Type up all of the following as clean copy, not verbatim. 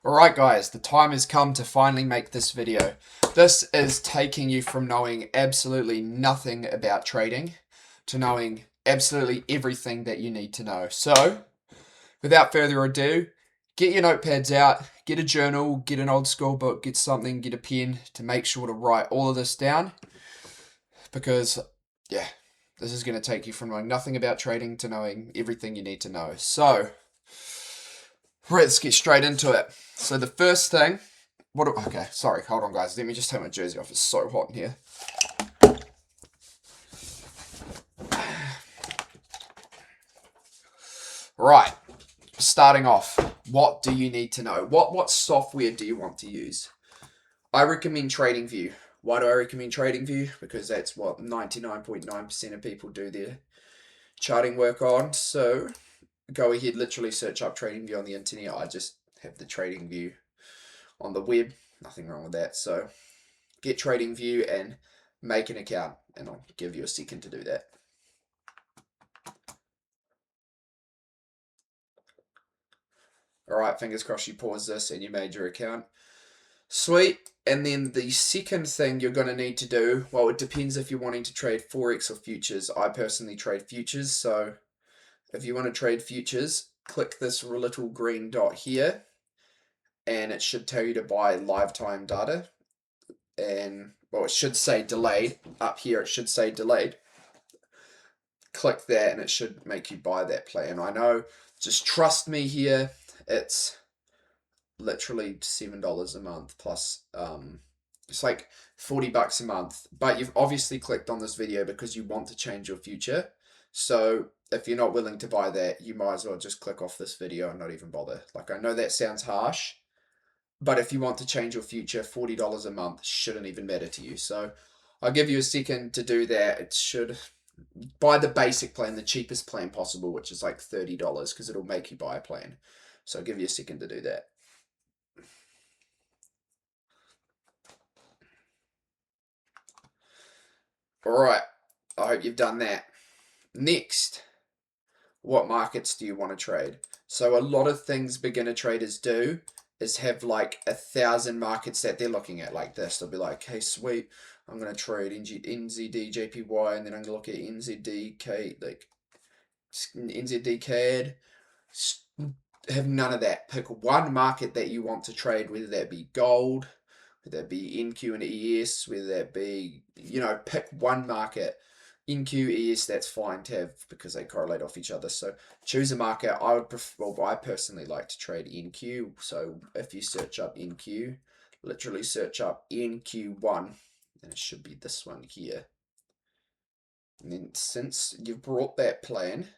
Alright guys, the time has come to finally make this video. This is taking you from knowing absolutely nothing about trading to knowing absolutely everything that you need to know. So, without further ado, get your notepads out, get a journal, get an old school book, get something, get a pen to make sure to write all of this down because, yeah, this is going to take you from knowing nothing about trading to knowing everything you need to know. So, let's get straight into it. So the first thing, okay, sorry, hold on guys. Let me just take my jersey off. It's so hot in here. Right, starting off, what do you need to know? What software do you want to use? I recommend TradingView. Why do I recommend TradingView? Because that's what 99.9% of people do their charting work on. So go ahead, literally search up TradingView on the internet. I just have the TradingView on the web. Nothing wrong with that. So get TradingView and make an account, and I'll give you a second to do that. Alright, fingers crossed you pause this and you made your account. Sweet. And then the second thing you're going to need to do, well, it depends if you're wanting to trade Forex or futures. I personally trade futures, so if you want to trade futures, click this little green dot here, and it should tell you to buy live time data. And, well, it should say delayed. Up here, it should say delayed. Click that, and it should make you buy that plan. I know, just trust me here. It's literally $7 a month plus it's like $40 a month, but you've obviously clicked on this video because you want to change your future. So if you're not willing to buy that, you might as well just click off this video and not even bother. Like, I know that sounds harsh, but if you want to change your future, $40 a month shouldn't even matter to you. So I'll give you a second to do that. It should buy the basic plan, the cheapest plan possible, which is like $30, because it'll make you buy a plan. So I'll give you a second to do that. Alright, I hope you've done that. Next, what markets do you want to trade? So a lot of things beginner traders do is have like 1,000 markets that they're looking at like this. They'll be like, hey, sweet, I'm going to trade NZD, JPY, and then I'm going to look at NZD, like NZD CAD. Have none of that. Pick one market that you want to trade, whether that be gold, whether that be NQ and ES, whether that be, pick one market. NQ, ES, that's fine to have because they correlate off each other. So choose a market. I would prefer, well, I personally like to trade NQ. So if you search up NQ, literally search up NQ1, and it should be this one here. And then since you've brought that plan,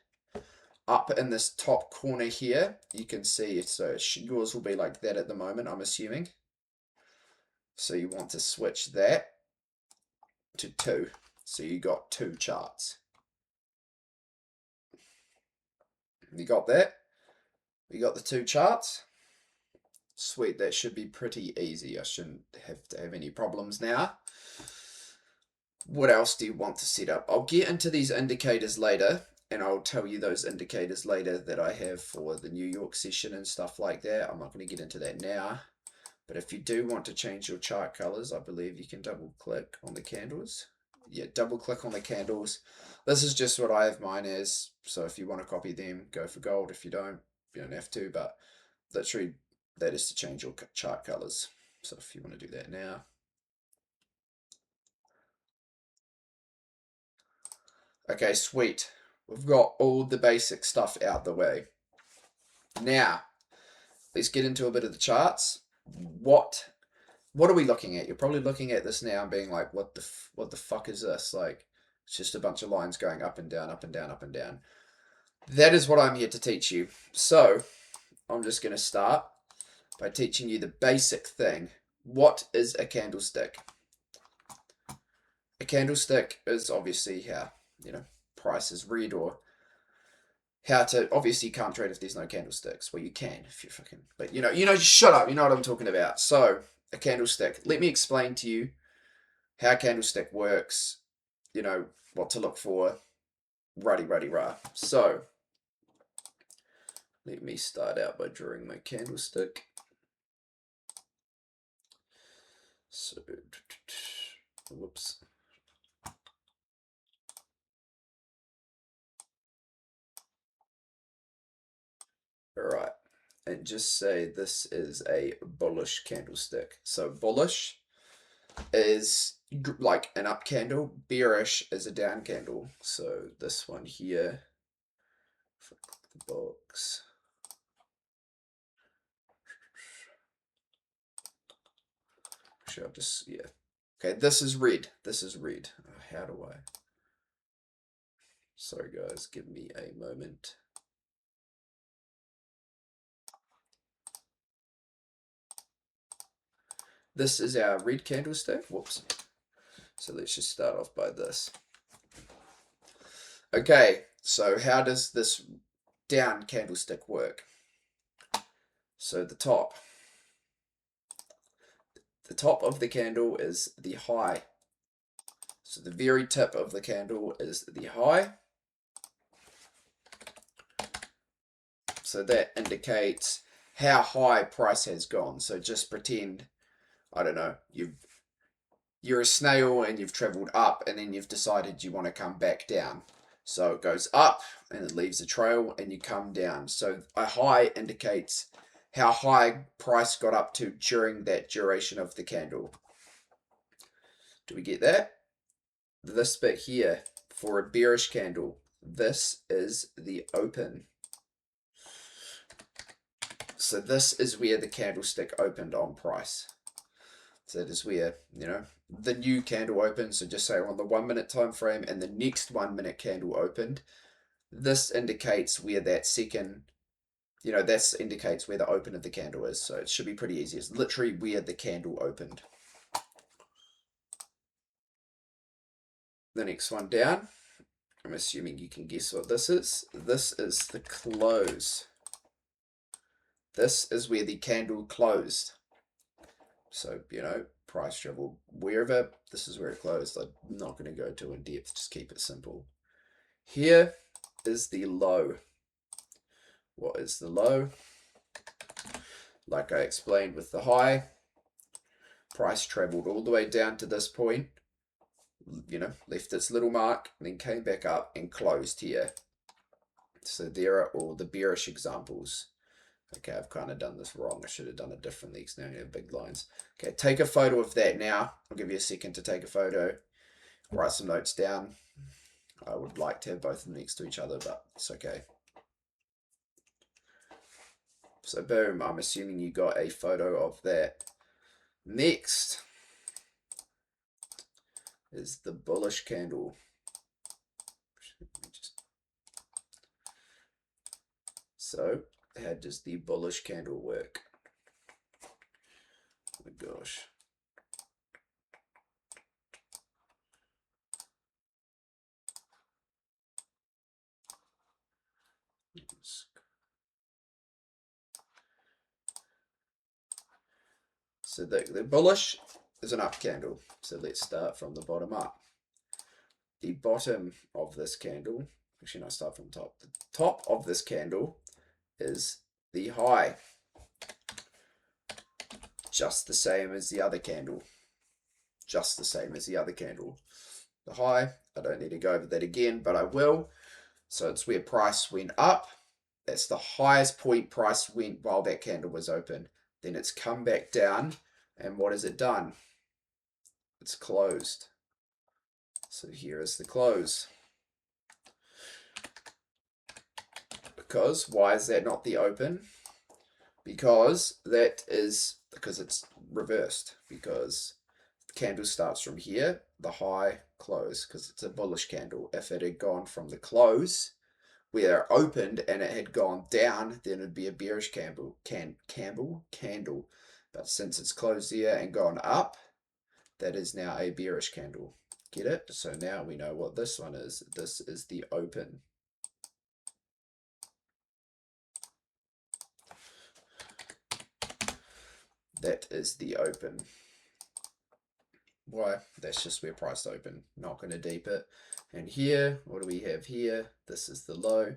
up in this top corner here, you can see it. So yours will be like that at the moment, I'm assuming. So you want to switch that to 2. So you got 2 charts. You got that? You got the 2 charts? Sweet, that should be pretty easy. I shouldn't have to have any problems now. What else do you want to set up? I'll get into these indicators later, and I'll tell you those indicators later that I have for the New York session and stuff like that. I'm not going to get into that now. But if you do want to change your chart colors, I believe you can double click on the candles. Yeah, double click on the candles. This is just what I have mine as. So if you want to copy them, go for gold. If you don't have to. But literally, that is to change your chart colors. So if you want to do that now. Okay, sweet. We've got all the basic stuff out the way. Now, let's get into a bit of the charts. What are we looking at? You're probably looking at this now and being like, what the fuck is this? Like, it's just a bunch of lines going up and down, up and down, up and down. That is what I'm here to teach you. So, I'm just going to start by teaching you the basic thing. What is a candlestick? A candlestick is obviously how, price is read, or how to, obviously you can't trade if there's no candlesticks. Well, you can if you're fucking, but just shut up. You know what I'm talking about. So, a candlestick. Let me explain to you how a candlestick works, what to look for, rah. So, let me start out by drawing my candlestick. So, whoops. All right, and just say this is a bullish candlestick. So bullish is like an up candle, bearish is a down candle. So this one here, if I click the box, actually I'll just, yeah. Okay, this is red. This is red. How do I? Sorry guys, give me a moment. This is our red candlestick. Whoops. So let's just start off by this. Okay, so how does this down candlestick work? So the top of the candle is the high. So the very tip of the candle is the high. So that indicates how high price has gone. So just pretend, I don't know, you're a snail and you've traveled up and then you've decided you want to come back down. So it goes up and it leaves a trail and you come down. So a high indicates how high price got up to during that duration of the candle. Do we get that? This bit here for a bearish candle, this is the open. So this is where the candlestick opened on price. So that is where, you know, the new candle opened. So just say on the 1 minute time frame and the next 1 minute candle opened. This indicates where that second, you know, that indicates where the open of the candle is. So it should be pretty easy. It's literally where the candle opened. The next one down, I'm assuming you can guess what this is. This is the close. This is where the candle closed. So, you know, price travel wherever, this is where it closed. I'm not going to go too in depth, just keep it simple. Here is the low. What is the low? Like I explained with the high, price traveled all the way down to this point, you know, left its little mark, and then came back up and closed here. So there are all the bearish examples. Okay, I've kind of done this wrong. I should have done it differently because now you have big lines. Okay, take a photo of that now. I'll give you a second to take a photo. Write some notes down. I would like to have both of them next to each other, but it's okay. So boom, I'm assuming you got a photo of that. Next is the bullish candle. So how does the bullish candle work? Oh my gosh. So the bullish is an up candle. So let's start from the bottom up. The bottom of this candle, actually no, start from top. The top of this candle is the high. Just the same as the other candle. Just the same as the other candle. The high, I don't need to go over that again, but I will. So it's where price went up. That's the highest point price went while that candle was open. Then it's come back down. And what has it done? It's closed. So here is the close. Because, why is that not the open? Because it's reversed. Because the candle starts from here, the high, close, because it's a bullish candle. If it had gone from the close, where it opened and it had gone down, then it'd be a bearish candle. But since it's closed here and gone up, that is now a bearish candle. Get it? So now we know what this one is. This is the open. That is the open. Why? That's just where price open. Not going to deep it. And here, what do we have here? This is the low.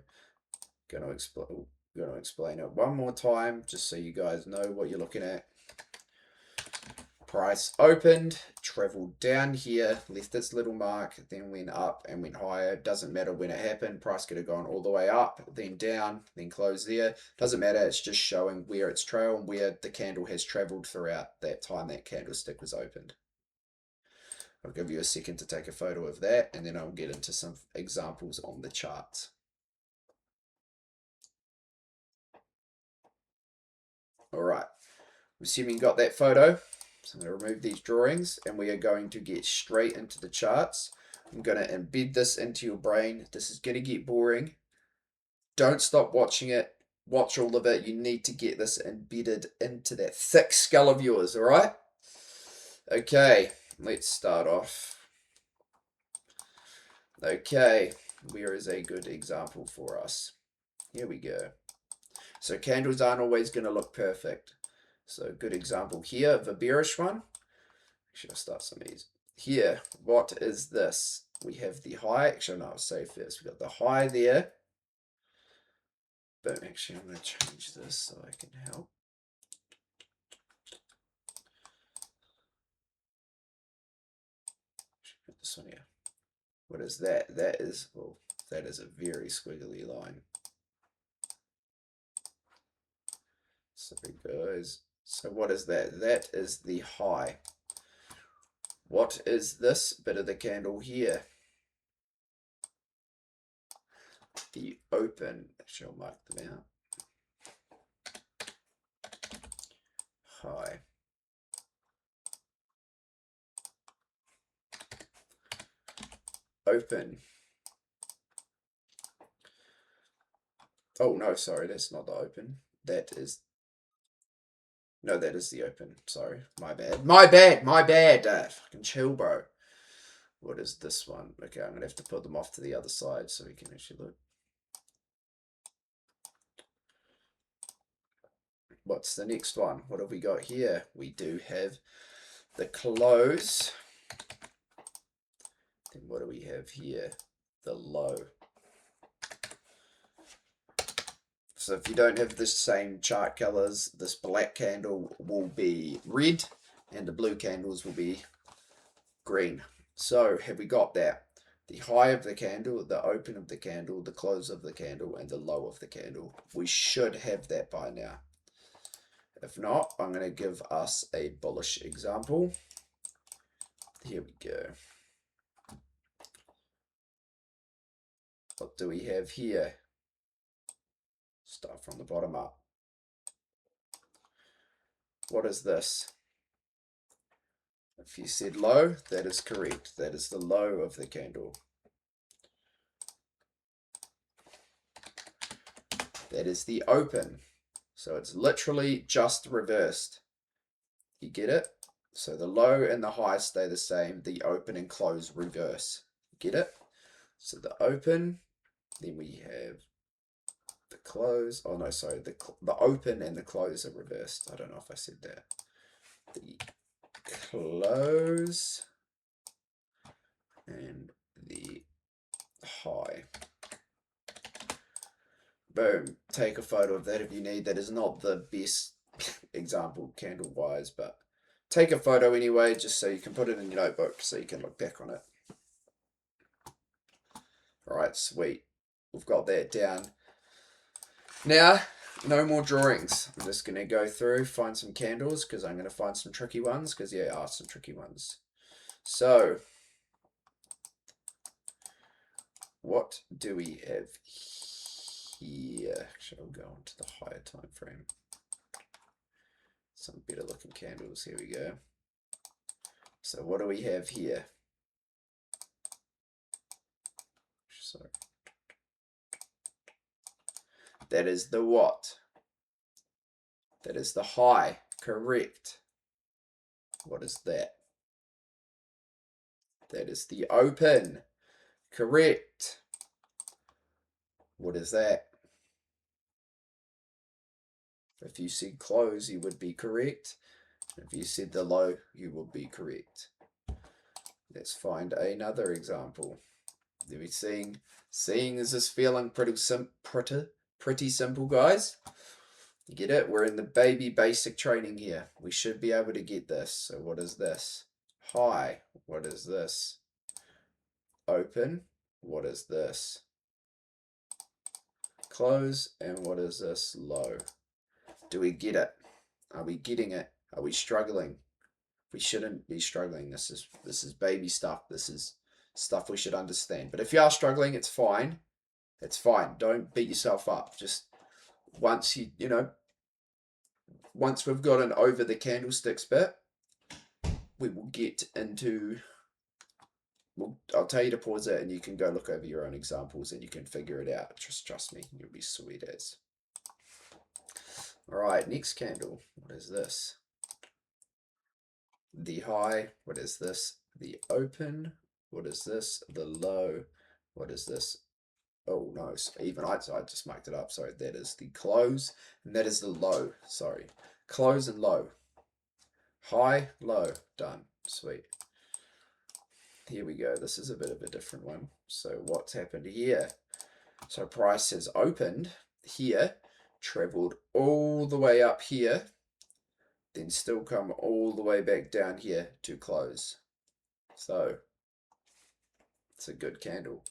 Going to explain it one more time, just so you guys know what you're looking at. Price opened, traveled down here, left its little mark, then went up and went higher. Doesn't matter when it happened. Price could have gone all the way up, then down, then closed there. Doesn't matter. It's just showing where its trail and where the candle has traveled throughout that time that candlestick was opened. I'll give you a second to take a photo of that, and then I'll get into some examples on the charts. All right. I'm assuming you got that photo. So I'm going to remove these drawings and we are going to get straight into the charts. I'm going to embed this into your brain. This is going to get boring. Don't stop watching it. Watch all of it. You need to get this embedded into that thick skull of yours, all right? Okay, let's start off. Okay, where is a good example for us? Here we go. So candles aren't always going to look perfect. So good example here of a bearish one. Actually, I'll start some of these. Here, what is this? We have the high. Actually, no, I'll say first. We've got the high there. Boom. Actually, I'm going to change this so I can help. Put this one here. What is that? That is, well, that is a very squiggly line. Sorry, guys. So what is that? That is the high. What is this bit of the candle here? The open. Actually, I'll mark them out. High. Open. Oh, no, sorry, that's not the open. That is... No, that is the open. Sorry, my bad. My bad. Fucking chill, bro. What is this one? Okay, I'm going to have to put them off to the other side so we can actually look. What's the next one? What have we got here? We do have the close. Then what do we have here? The low. So if you don't have the same chart colors, this black candle will be red and the blue candles will be green. So have we got that? The high of the candle, the open of the candle, the close of the candle, and the low of the candle. We should have that by now. If not, I'm going to give us a bullish example. Here we go. What do we have here? Start from the bottom up. What is this? If you said low, that is correct. That is the low of the candle. That is the open. So it's literally just reversed. You get it? So the low and the high stay the same. The open and close reverse. Get it? So the open, then we have the close. Oh no, sorry. The open and the close are reversed. I don't know if I said that. The close and the high. Boom. Take a photo of that if you need. That is not the best example candle wise, but take a photo anyway, just so you can put it in your notebook so you can look back on it. Alright, sweet. We've got that down. Now, no more drawings. I'm just going to go through, find some candles, because I'm going to find some tricky ones, because yeah, there are some tricky ones. So, what do we have here? Actually, I'll go on to the higher time frame. Some better looking candles. Here we go. So what do we have here? Sorry. That is the what? That is the high. Correct. What is that? That is the open. Correct. What is that? If you said close, you would be correct. If you said the low, you would be correct. Let's find another example. Are we seeing is this feeling pretty simple, guys? You get it? We're in the baby basic training here. We should be able to get this. So what is this? High. What is this? Open. What is this? Close. And what is this? Low. Do we get it? Are we getting it? Are we struggling? We shouldn't be struggling. This is baby stuff. This is stuff we should understand. But if you are struggling, it's fine. It's fine. Don't beat yourself up. Just once once we've gotten over the candlesticks bit, we will get into, I'll tell you to pause it and you can go look over your own examples and you can figure it out. Trust me, you'll be sweet as. All right, next candle. What is this? The high. What is this? The open. What is this? The low. What is this? Oh no, even I just marked it up. Sorry, that is the close and that is the low. Sorry, close and low. High, low, done. Sweet. Here we go. This is a bit of a different one. So what's happened here? So price has opened here, traveled all the way up here, then still come all the way back down here to close. So it's a good candle.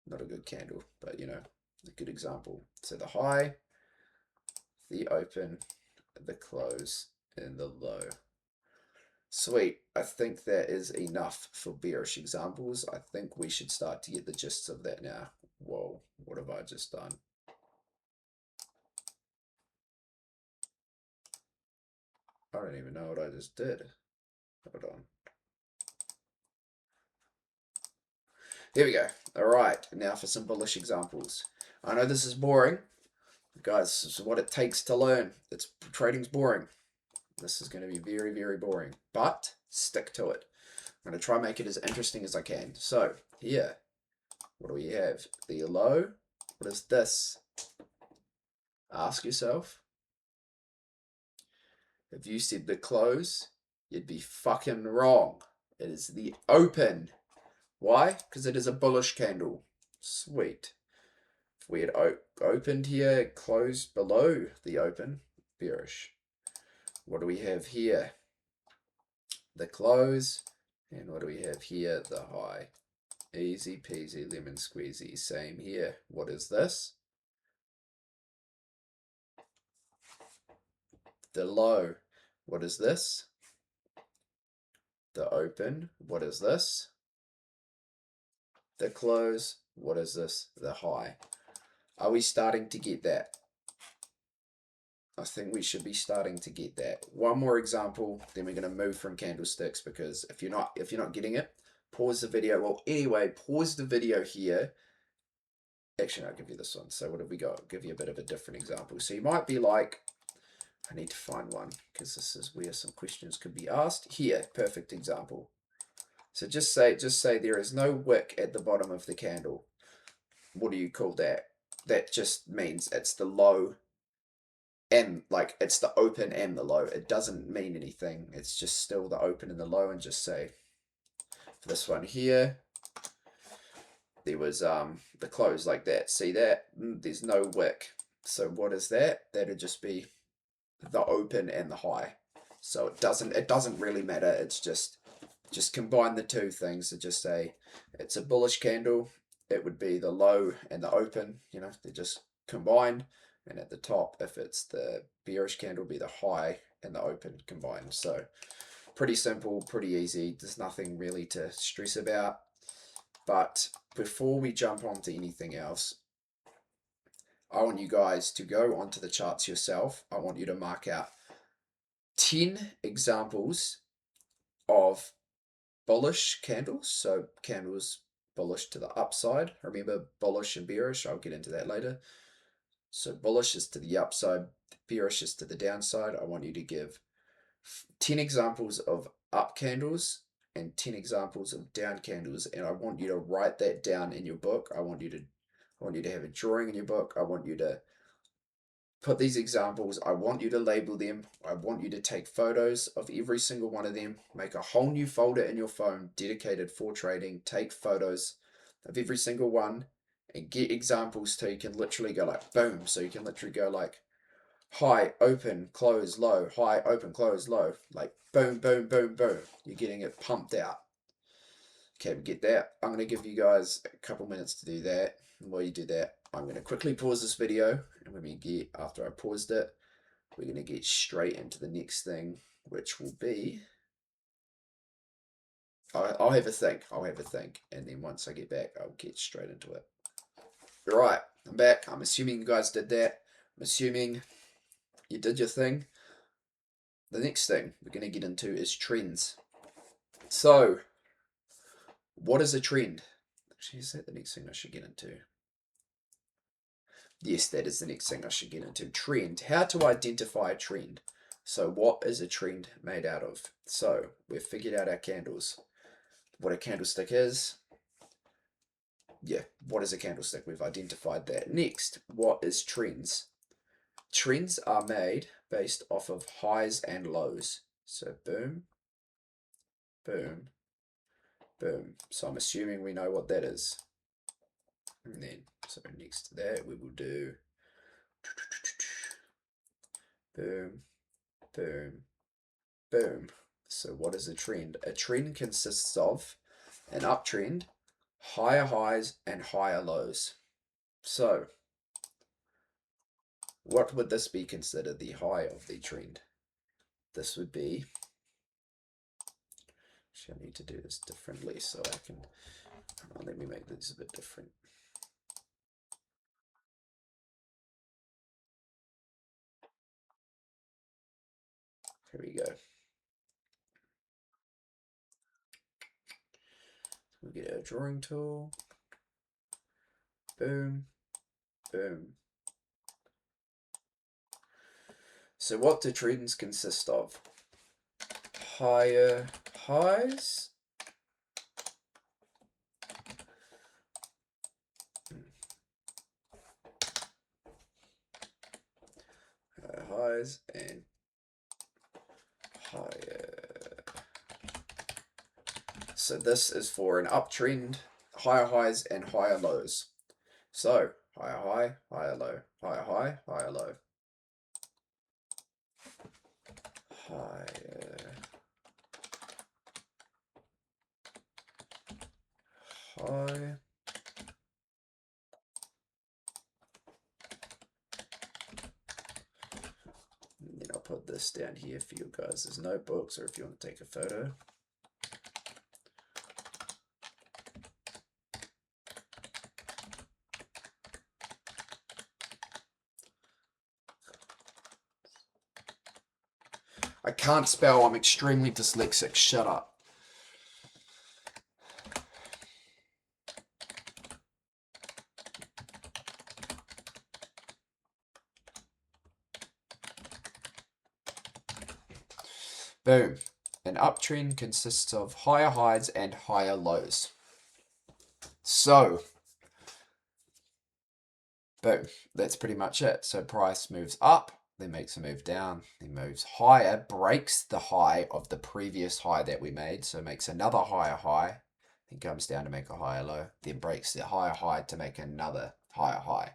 Not a good candle, but you know, a good example. So the high, the open, the close, and the low. Sweet. I think that is enough for bearish examples. I think we should start to get the gist of that now. Whoa, what have I just done? I don't even know what I just did. Hold on. Here we go. All right, now for some bullish examples. I know this is boring. Guys, this is what it takes to learn. Trading's boring. This is going to be very, very boring, but stick to it. I'm going to try and make it as interesting as I can. So here, what do we have? The low. What is this? Ask yourself. If you said the close, you'd be fucking wrong. It is the open. Why? Because it is a bullish candle. Sweet. If we had opened here, closed below the open, bearish. What do we have here? The close. And what do we have here? The high. Easy peasy lemon squeezy. Same here. What is this? The low. What is this? The open. What is this? The close. What is this? The high. Are we starting to get that? I think we should be starting to get that. One more example, then we're going to move from candlesticks, because if you're not getting it, pause the video. Well, anyway, pause the video here. Actually, I'll give you this one. So what have we got? I'll give you a bit of a different example. So you might be like, I need to find one because this is where some questions could be asked. Here, perfect example. So just say there is no wick at the bottom of the candle. What do you call that? That just means it's the low and like it's the open and the low. It doesn't mean anything. It's just still the open and the low. And just say for this one here, there was the close like that. See that? There's no wick. So what is that? That'd just be the open and the high. So it doesn't really matter. It's just combine the two things to just say it's a bullish candle. It would be the low and the open, you know, they're just combined. And at the top, if it's the bearish candle, be the high and the open combined. So pretty simple, pretty easy. There's nothing really to stress about. But before we jump on to anything else, I want you guys to go onto the charts yourself. I want you to mark out 10 examples of bullish candles. So candles bullish to the upside. Remember, bullish and bearish, I'll get into that later. So bullish is to the upside, bearish is to the downside. I want you to give 10 examples of up candles and 10 examples of down candles, and I want you to write that down in your book. I want you to have a drawing in your book. I want you to put these examples. I want you to label them. I want you to take photos of every single one of them. Make a whole new folder in your phone dedicated for trading. Take photos of every single one and get examples so you can literally go like boom. So you can literally go like, high, open, close, low, high, open, close, low. Like boom, boom, boom, boom. You're getting it pumped out. Okay, we get that. I'm going to give you guys a couple minutes to do that. And while you do that, I'm going to quickly pause this video. And when we get, after I paused it, we're going to get straight into the next thing, which will be, I'll have a think. I'll have a think. And then once I get back, I'll get straight into it. All right, I'm back. I'm assuming you guys did that. I'm assuming you did your thing. The next thing we're going to get into is trends. So, what is a trend? Actually, is that the next thing I should get into? Yes, that is the next thing I should get into. Trend. How to identify a trend. So, what is a trend made out of? So, we've figured out our candles. What a candlestick is. Yeah, what is a candlestick? We've identified that. Next, what is trends? Trends are made based off of highs and lows. So boom, boom, boom. So I'm assuming we know what that is. And then, so next to that, we will do boom, boom, boom. So what is a trend? A trend consists of an uptrend, higher highs, and higher lows. So what would this be considered the high of the trend? This would be, actually I need to do this differently so I can, let me make this a bit different. Here we go. We'll get our drawing tool. Boom, boom. So what do trends consist of? Higher highs, highs and higher. So this is for an uptrend, higher highs and higher lows. So higher high, higher low, higher high, higher low. Higher, high, and then I'll put this down here for you guys as notebooks, or if you want to take a photo. I can't spell, I'm extremely dyslexic, shut up. Boom. An uptrend consists of higher highs and higher lows. So, boom. That's pretty much it. So price moves up, then makes a move down, then moves higher, breaks the high of the previous high that we made, so makes another higher high, then comes down to make a higher low, then breaks the higher high to make another higher high.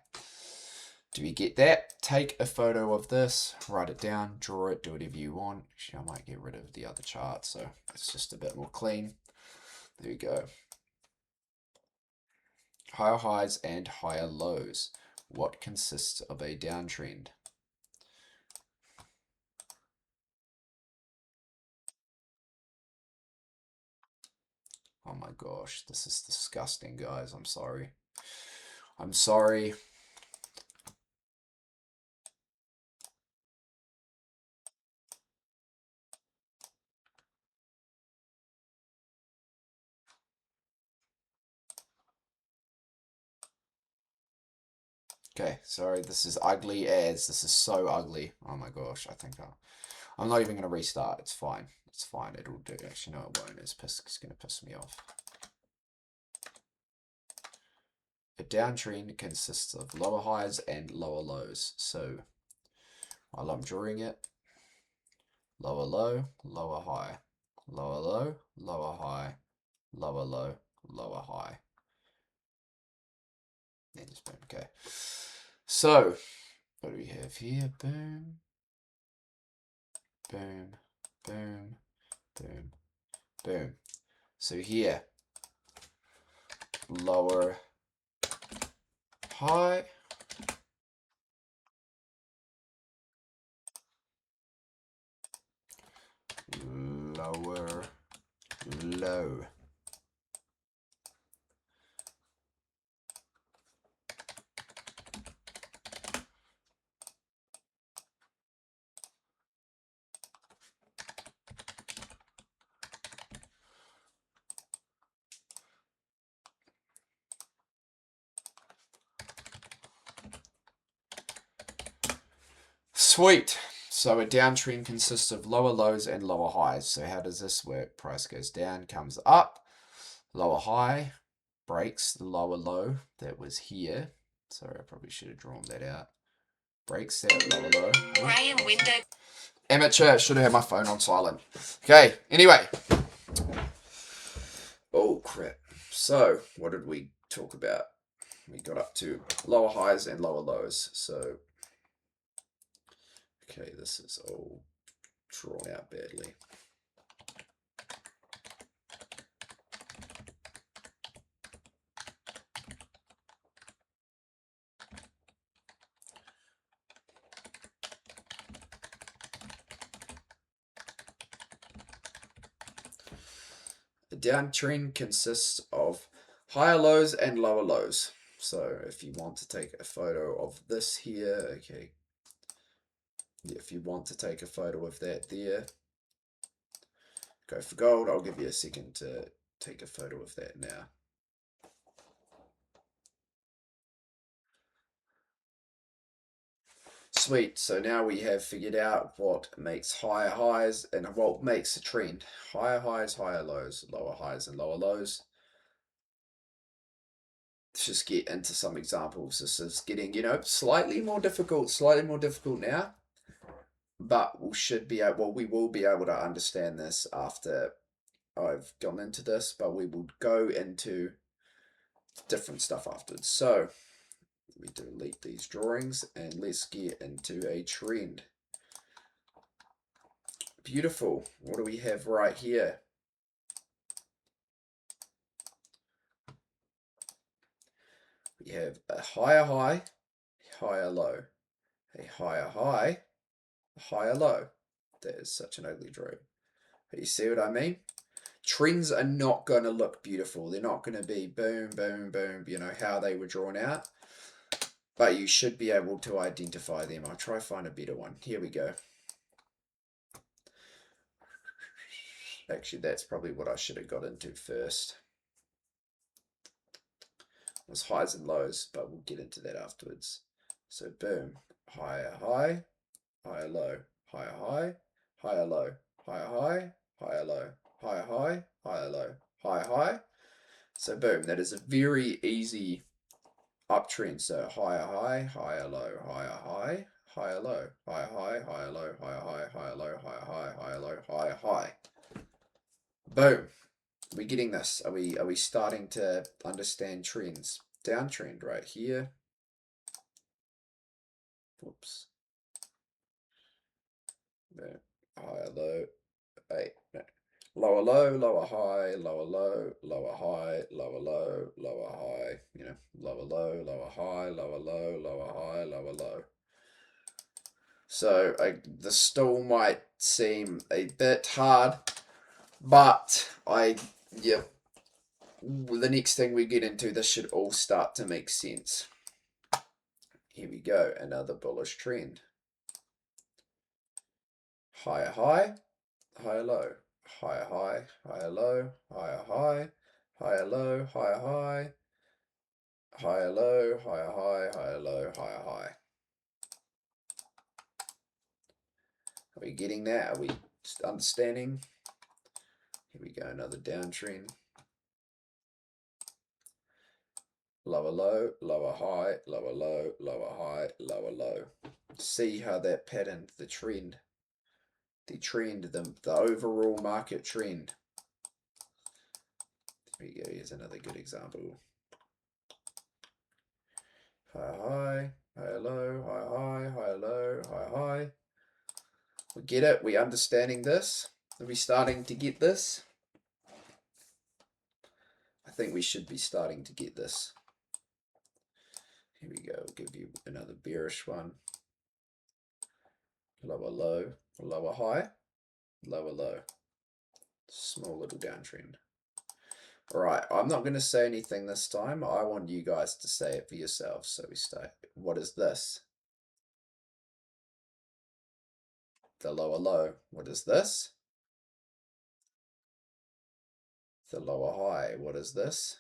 Do we get that? Take a photo of this, write it down, draw it, do whatever you want. Actually, I might get rid of the other chart so it's just a bit more clean. There we go. Higher highs and higher lows. What consists of a downtrend? Oh my gosh, this is disgusting, guys. I'm sorry. I'm sorry. Okay, sorry, this is ugly as. This is so ugly. Oh my gosh, I think I'm not even going to restart. It's fine. It's fine. It'll do. Actually, no, it won't. It's going to piss me off. A downtrend consists of lower highs and lower lows. So, while I'm drawing it, lower low, lower high, lower low, lower high, lower low, lower high. And just boom. Okay. So, what do we have here? Boom, boom, boom, boom, boom. So here, lower high, lower low. Sweet. So a downtrend consists of lower lows and lower highs. So how does this work? Price goes down, comes up, lower high, breaks the lower low that was here. Sorry, I probably should have drawn that out. Breaks that lower low. Brian window. Amateur, should have had my phone on silent. Okay, anyway. Oh crap. So what did we talk about? We got up to lower highs and lower lows. So okay, this is all drawn out badly. A downtrend consists of higher lows and lower lows. So if you want to take a photo of this here, okay, if you want to take a photo of that there, go for gold. I'll give you a second to take a photo of that now. Sweet, so now we have figured out what makes higher highs and what makes a trend. Higher highs, higher lows, lower highs and lower lows. Let's just get into some examples. This is getting, slightly more difficult now. But we will be able to understand this after I've gone into this, but we will go into different stuff afterwards. So let me delete these drawings and let's get into a trend. Beautiful. What do we have right here? We have a higher high, higher low, a higher high, a higher low. That is such an ugly drawing. But you see what I mean? Trends are not going to look beautiful. They're not going to be boom, boom, boom, how they were drawn out. But you should be able to identify them. I'll try to find a better one. Here we go. Actually, that's probably what I should have got into first. It was highs and lows, but we'll get into that afterwards. So boom, higher high, higher low, higher high, higher low, higher high, higher low, higher high, higher low, higher high. So boom, that is a very easy uptrend. So higher high, higher low, higher high, higher low, higher high, higher low, higher high, higher low, higher high, higher low, higher high. Boom. Are we getting this? Are we starting to understand trends? Downtrend right here. Whoops. No. Higher low. Hey, no. Lower low, lower high, lower low, lower high, lower low, lower high, lower low, lower high, lower low, lower high, lower low. So the stool might seem a bit hard, but the next thing we get into, this should all start to make sense. Here we go, another bullish trend. Higher high, higher low, higher high, higher low, higher high, higher low, higher high, higher low, higher high, higher low, higher high. Are we getting that? Are we understanding? Here we go, another downtrend. Lower low, lower high, lower low, lower high, lower low. See how that pattern, the trend, the overall market trend. Here we go, here's another good example. Higher high, high, low, high, high, high, low, high, high. We get it. We understanding this. Are we starting to get this? I think we should be starting to get this. Here we go. I'll give you another bearish one. Lower low, lower high, lower low. Small little downtrend. All right, I'm not going to say anything this time. I want you guys to say it for yourselves. So we start. What is this? The lower low. What is this? The lower high. What is this?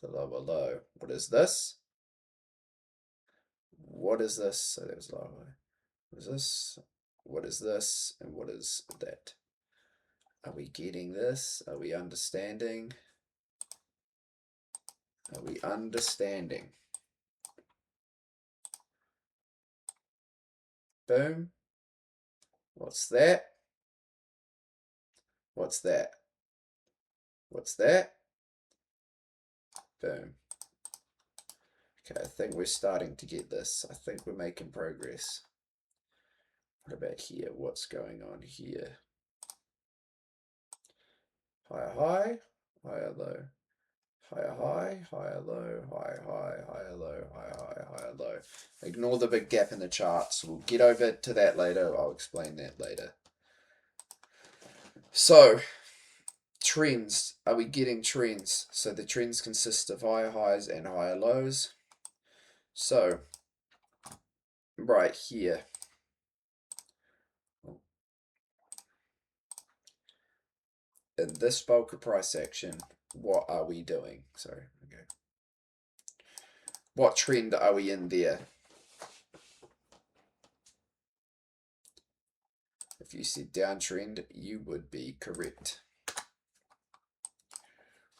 The lower low. What is this? What is this? So there's lower high. What is this? What is this? And what is that? Are we getting this? Are we understanding? Are we understanding? Boom. What's that? What's that? What's that? Boom. Okay, I think we're starting to get this. I think we're making progress. What about here? What's going on here? Higher high, higher low. Higher high, higher low, higher high, higher low, higher high, higher low. Ignore the big gap in the charts. We'll get over to that later. I'll explain that later. So, trends. Are we getting trends? So the trends consist of higher highs and higher lows. So, right here. In this bulk of price action, what are we doing? Sorry, okay. What trend are we in there? If you said downtrend, you would be correct.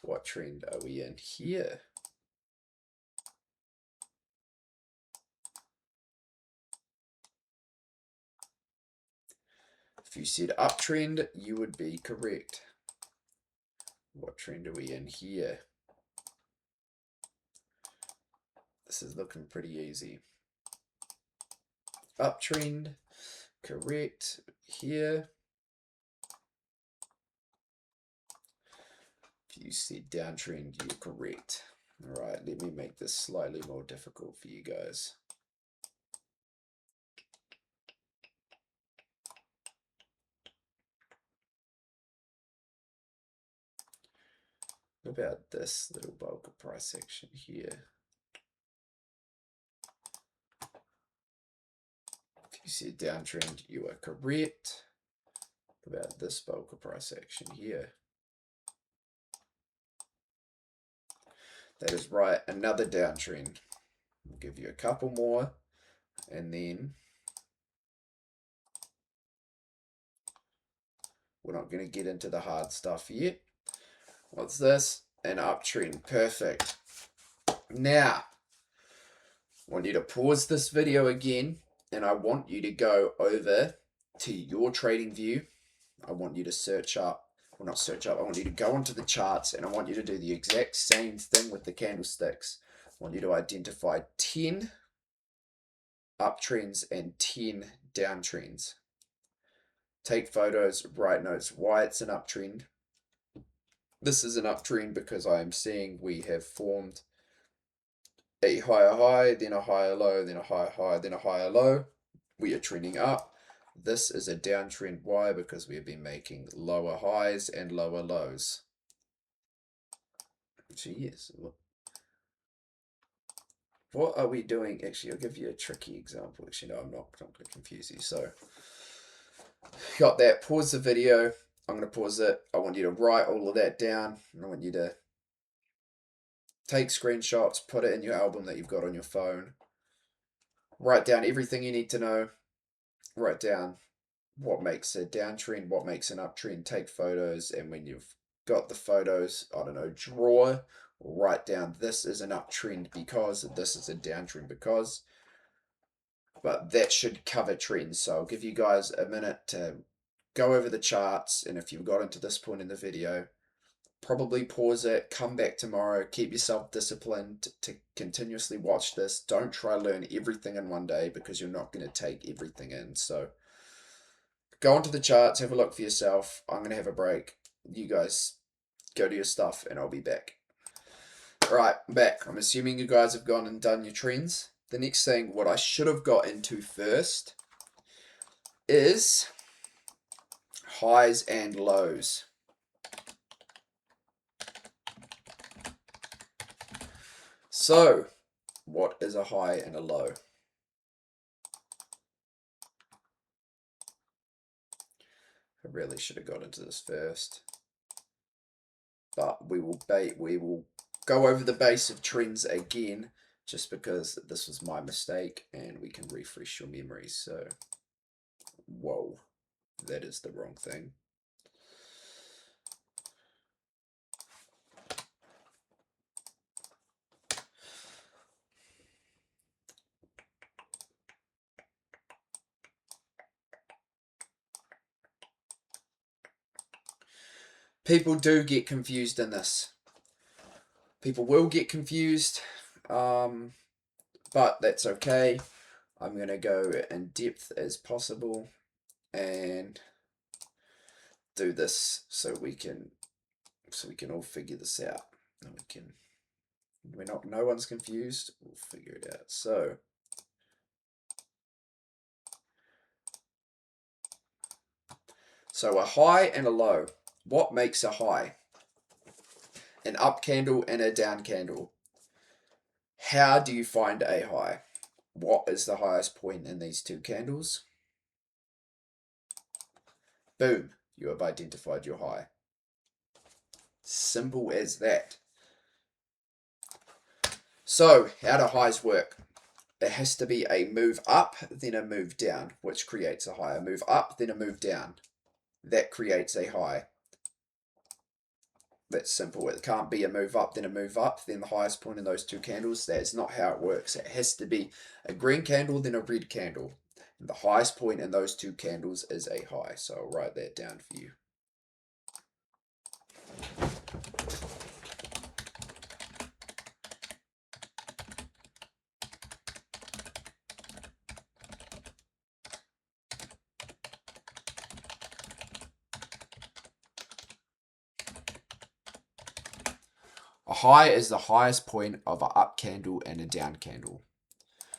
What trend are we in here? If you said uptrend, you would be correct. What trend are we in here? This is looking pretty easy. Uptrend, correct. Here. If you said downtrend, you're correct. All right, let me make this slightly more difficult for you guys. What about this little bulk of price action here? If you said downtrend, you are correct. What about this bulk of price action here? That is right, another downtrend. We'll give you a couple more, and then we're not going to get into the hard stuff yet. What's this? An uptrend. Perfect. Now, I want you to pause this video again, and I want you to go over to your trading view. I want you to search up, well, not search up, I want you to go onto the charts, and I want you to do the exact same thing with the candlesticks. I want you to identify 10 uptrends and 10 downtrends. Take photos, write notes why it's an uptrend. This is an uptrend because I am seeing we have formed a higher high, then a higher low, then a higher high, then a higher low. We are trending up. This is a downtrend. Why? Because we have been making lower highs and lower lows. Jeez. What are we doing? Actually, I'll give you a tricky example. Actually, no, I'm not going to confuse you. So, got that. Pause the video. I'm going to pause it. I want you to write all of that down. And I want you to take screenshots, put it in your album that you've got on your phone. Write down everything you need to know. Write down what makes a downtrend, what makes an uptrend. Take photos, and when you've got the photos, I don't know, draw or write down this is an uptrend because, this is a downtrend because. But that should cover trends. So I'll give you guys a minute to go over the charts, and if you've gotten to this point in the video, probably pause it, come back tomorrow, keep yourself disciplined to continuously watch this. Don't try to learn everything in one day because you're not going to take everything in. So go onto the charts, have a look for yourself. I'm going to have a break. You guys go to your stuff and I'll be back. Alright, I'm back. I'm assuming you guys have gone and done your trends. The next thing, what I should have got into first is highs and lows. So, what is a high and a low? I really should have got into this first. But we will go over the base of trends again, just because this was my mistake, and we can refresh your memories. So, whoa, that is the wrong thing. People do get confused in this. People will get confused, but that's okay. I'm going to go in depth as possible and do this so we can all figure this out. No one's confused. We'll figure it out. So a high and a low. What makes a high? An up candle and a down candle. How do you find a high? What is the highest point in these two candles? Boom, you have identified your high. Simple as that. So, how do highs work? It has to be a move up, then a move down, which creates a high. A move up, then a move down. That creates a high. That's simple. It can't be a move up, then a move up, then the highest point in those two candles. That's not how it works. It has to be a green candle, then a red candle. And the highest point in those two candles is a high. So I'll write that down for you. A high is the highest point of an up candle and a down candle.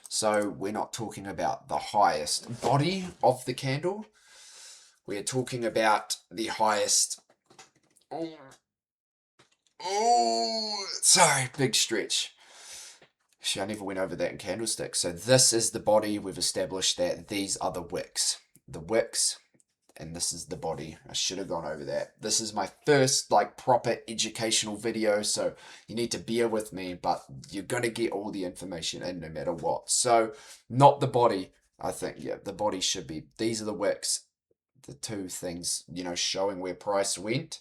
So we're not talking about the highest body of the candle. We're talking about the highest... Oh, sorry, big stretch. Actually, I never went over that in Candlesticks. So this is the body. We've established that these are the wicks. The wicks, and this is the body. I should have gone over that. This is my first proper educational video, so you need to bear with me, but you're going to get all the information in no matter what. So not the body. I think, yeah, the body should be, these are the wicks. The two things, showing where price went.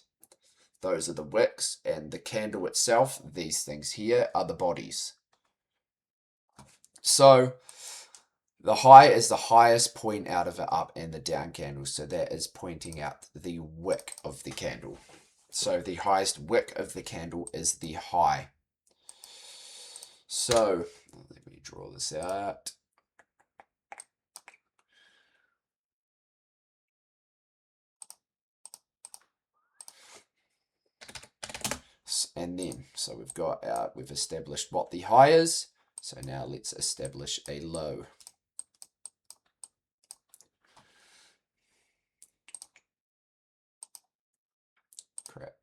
Those are the wicks, and the candle itself, these things here, are the bodies. So the high is the highest point out of it up and the down candle. So that is pointing out the wick of the candle. So the highest wick of the candle is the high. So let me draw this out. And then, so we've established what the high is. So now let's establish a low. Crap.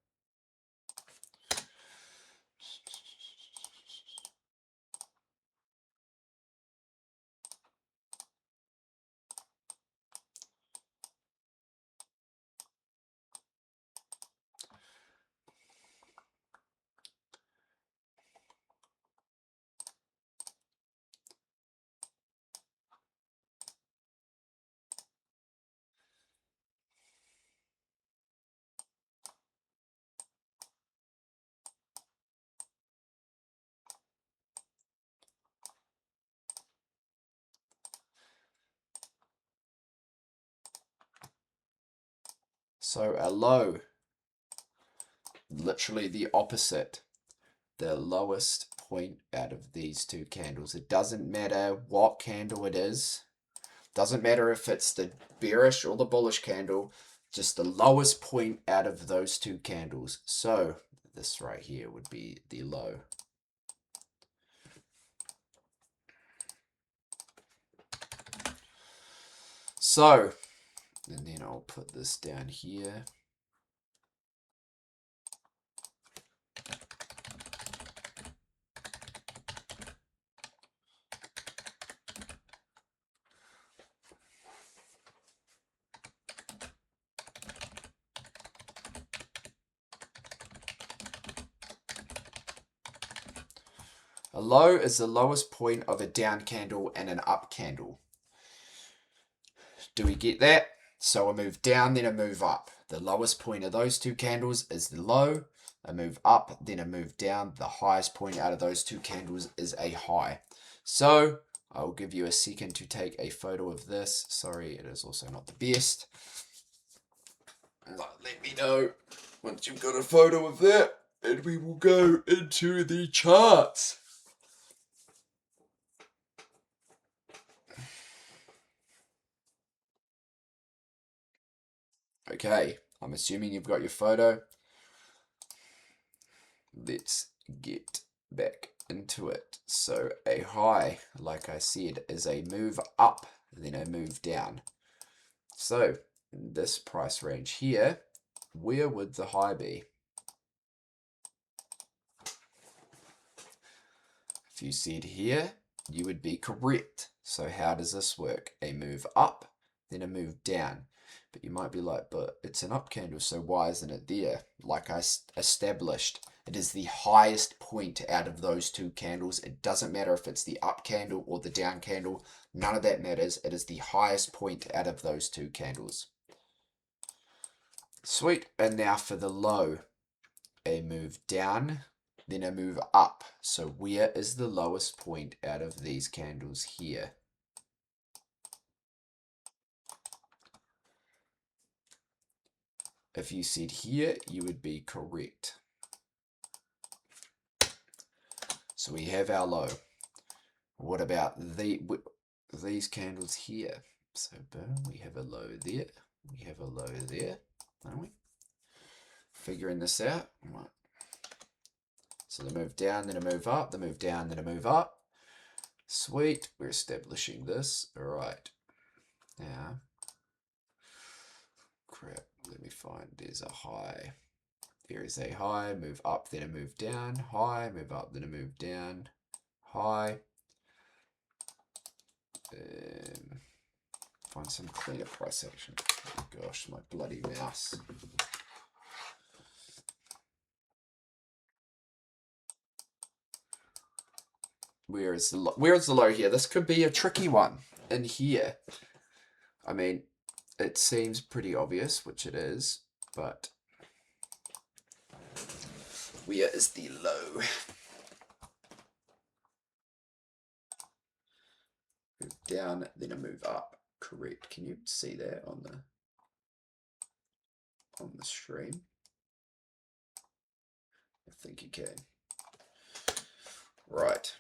So a low, literally the opposite. The lowest point out of these two candles. It doesn't matter what candle it is. Doesn't matter if it's the bearish or the bullish candle. Just the lowest point out of those two candles. So this right here would be the low. So, and then I'll put this down here. A low is the lowest point of a down candle and an up candle. Do we get that? So a move down, then a move up. The lowest point of those two candles is the low. A move up, then a move down. The highest point out of those two candles is a high. So I'll give you a second to take a photo of this. Sorry, it is also not the best. Let me know once you've got a photo of that, and we will go into the charts. Okay, I'm assuming you've got your photo. Let's get back into it. So a high, like I said, is a move up, then a move down. So in this price range here, where would the high be? If you said here, you would be correct. So how does this work? A move up, then a move down. But you might be like, but it's an up candle, so why isn't it there? Like I established, it is the highest point out of those two candles. It doesn't matter if it's the up candle or the down candle. None of that matters. It is the highest point out of those two candles. Sweet. And now for the low. A move down, then a move up. So where is the lowest point out of these candles here? If you said here, you would be correct. So we have our low. What about these candles here? So boom, we have a low there. We have a low there, don't we? Figuring this out. Right. So the move down, then a move up, the move down, then a move up. Sweet, we're establishing this. All right. Now, crap, let me find, there's a high. There is a high, move up, then a move down, high, move up, then a move down, high. Find some cleaner price action. Oh gosh, my bloody mouse. Where is the low here? This could be a tricky one in here. I mean, it seems pretty obvious, which it is, but where is the low? Move down, then a move up. Correct. Can you see that on the stream? I think you can. Right.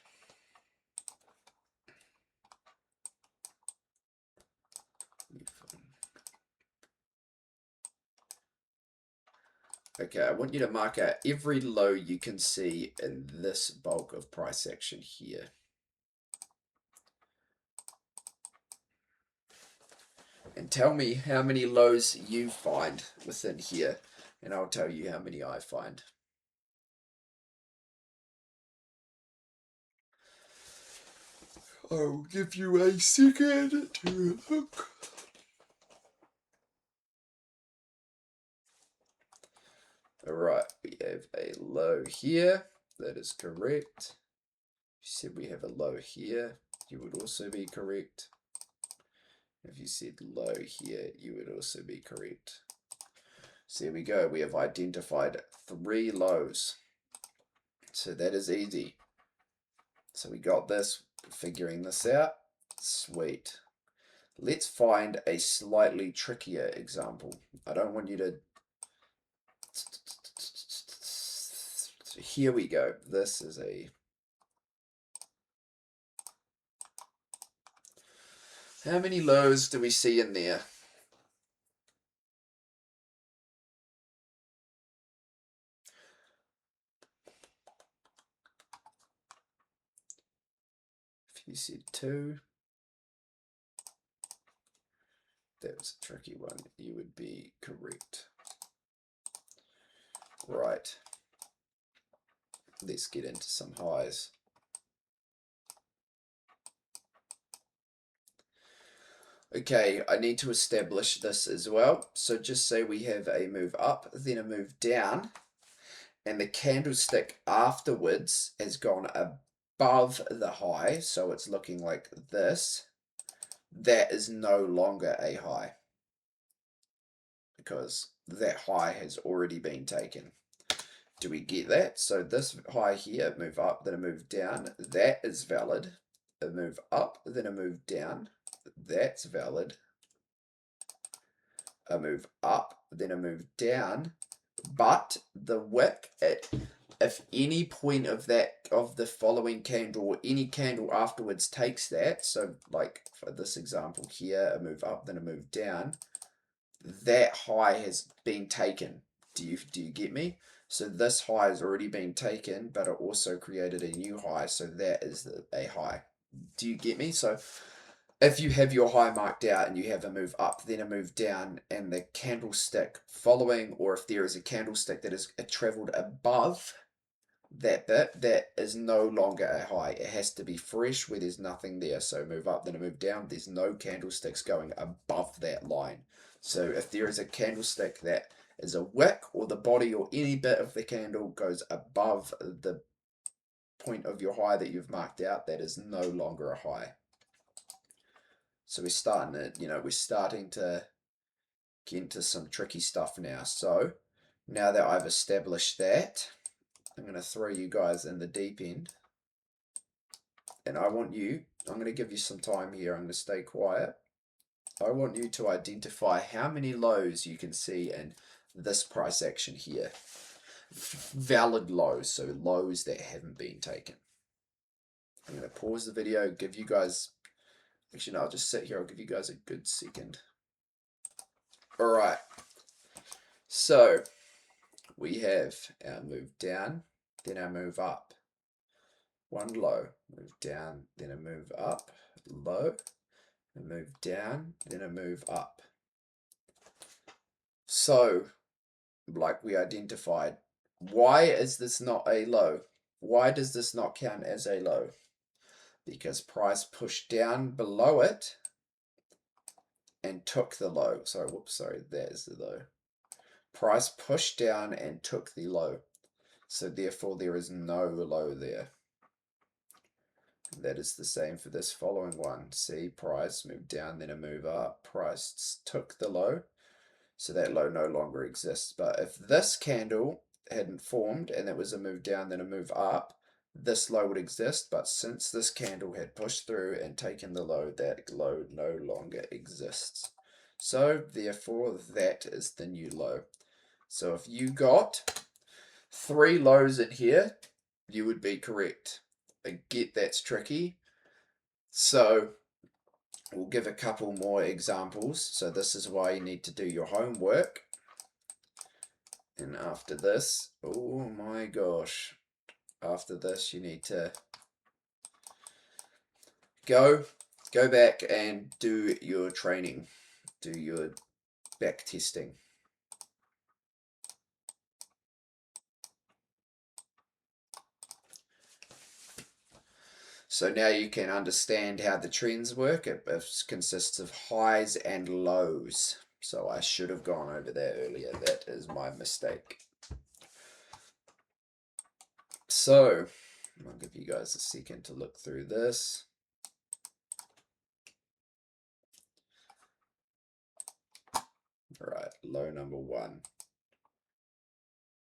Okay, I want you to mark out every low you can see in this bulk of price action here. And tell me how many lows you find within here, and I'll tell you how many I find. I'll give you a second to look. Alright, we have a low here. That is correct. You said we have a low here. You would also be correct. If you said low here, you would also be correct. So there we go. We have identified 3 lows. So that is easy. So we got this, figuring this out. Sweet. Let's find a slightly trickier example. I don't want you to So here we go. This is a... How many lows do we see in there? If you said 2, that was a tricky one. You would be correct. Right. Let's get into some highs. Okay, I need to establish this as well. So just say we have a move up, then a move down, and the candlestick afterwards has gone above the high, so it's looking like this. That is no longer a high because that high has already been taken. Do we get that? So this high here, move up, then a move down, that is valid. A move up, then a move down, that's valid. A move up, then a move down, but the wick at if any point of the following candle or any candle afterwards takes that, so like for this example here, a move up, then a move down, that high has been taken. Do you get me? So this high has already been taken, but it also created a new high, so that is a high. Do you get me? So if you have your high marked out and you have a move up, then a move down, and the candlestick following, or if there is a candlestick that has traveled above that bit, that is no longer a high. It has to be fresh where there's nothing there. So move up, then a move down, there's no candlesticks going above that line. So if there is a candlestick that is a wick, or the body or any bit of the candle goes above the point of your high that you've marked out, that is no longer a high. So we're starting to get into some tricky stuff now. So now that I've established that, I'm going to throw you guys in the deep end. And I'm going to give you some time here. I'm going to stay quiet. I want you to identify how many lows you can see in this price action here. Valid lows, so lows that haven't been taken. I'm going to pause the video, give you guys... Actually, no, I'll just sit here. I'll give you guys a good second. All right. So we have our move down, then our move up. One low, move down, then a move up, low, a move down, then a move up. So, like we identified, why is this not a low? Why does this not count as a low? Because price pushed down below it and took the low. Sorry, there's the low. Price pushed down and took the low. So therefore there is no low there. That is the same for this following one. See, price moved down, then a move up. Price took the low, so that low no longer exists. But if this candle hadn't formed and it was a move down, then a move up, this low would exist. But since this candle had pushed through and taken the low, that low no longer exists. So therefore that is the new low. So if you got 3 lows in here, you would be correct. I get that's tricky. So we'll give a couple more examples. So this is why you need to do your homework. And after this, oh my gosh, after this you need to go back and do your training, do your back testing. So now you can understand how the trends work. It consists of highs and lows. So I should have gone over that earlier. That is my mistake. So I'll give you guys a second to look through this. All right, low number 1.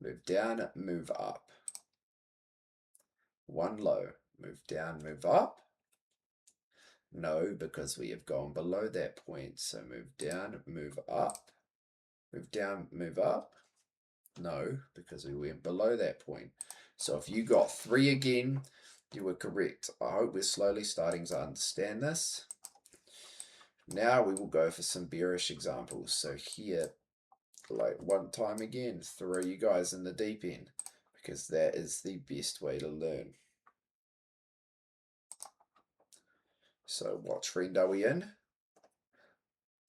Move down, move up. 1 low. Move down, move up. No, because we have gone below that point. So move down, move up. Move down, move up. No, because we went below that point. So if you got 3 again, you were correct. I hope we're slowly starting to understand this. Now we will go for some bearish examples. So here, like one time again, throw you guys in the deep end, because that is the best way to learn. So what trend are we in?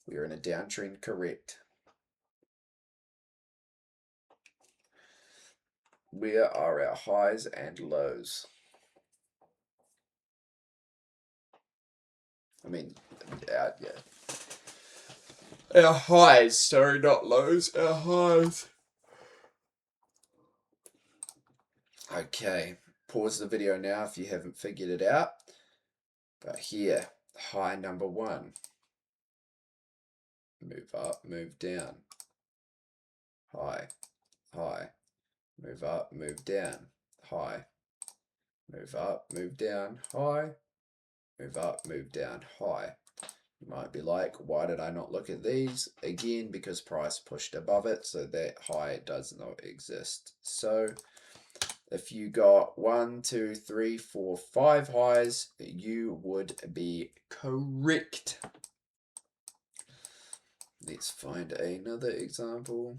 We are in a downtrend, correct. Where are our highs and lows? I mean, yeah. Our highs, sorry, not lows, our highs. Okay, pause the video now if you haven't figured it out. But here, high number 1. Move up, move down. High, high. Move up, move down. High. Move up, move down. High. Move up, move down. High. You might be like, why did I not look at these? Again, because price pushed above it, so that high does not exist. So if you got 1, 2, 3, 4, 5 highs, you would be correct. Let's find another example.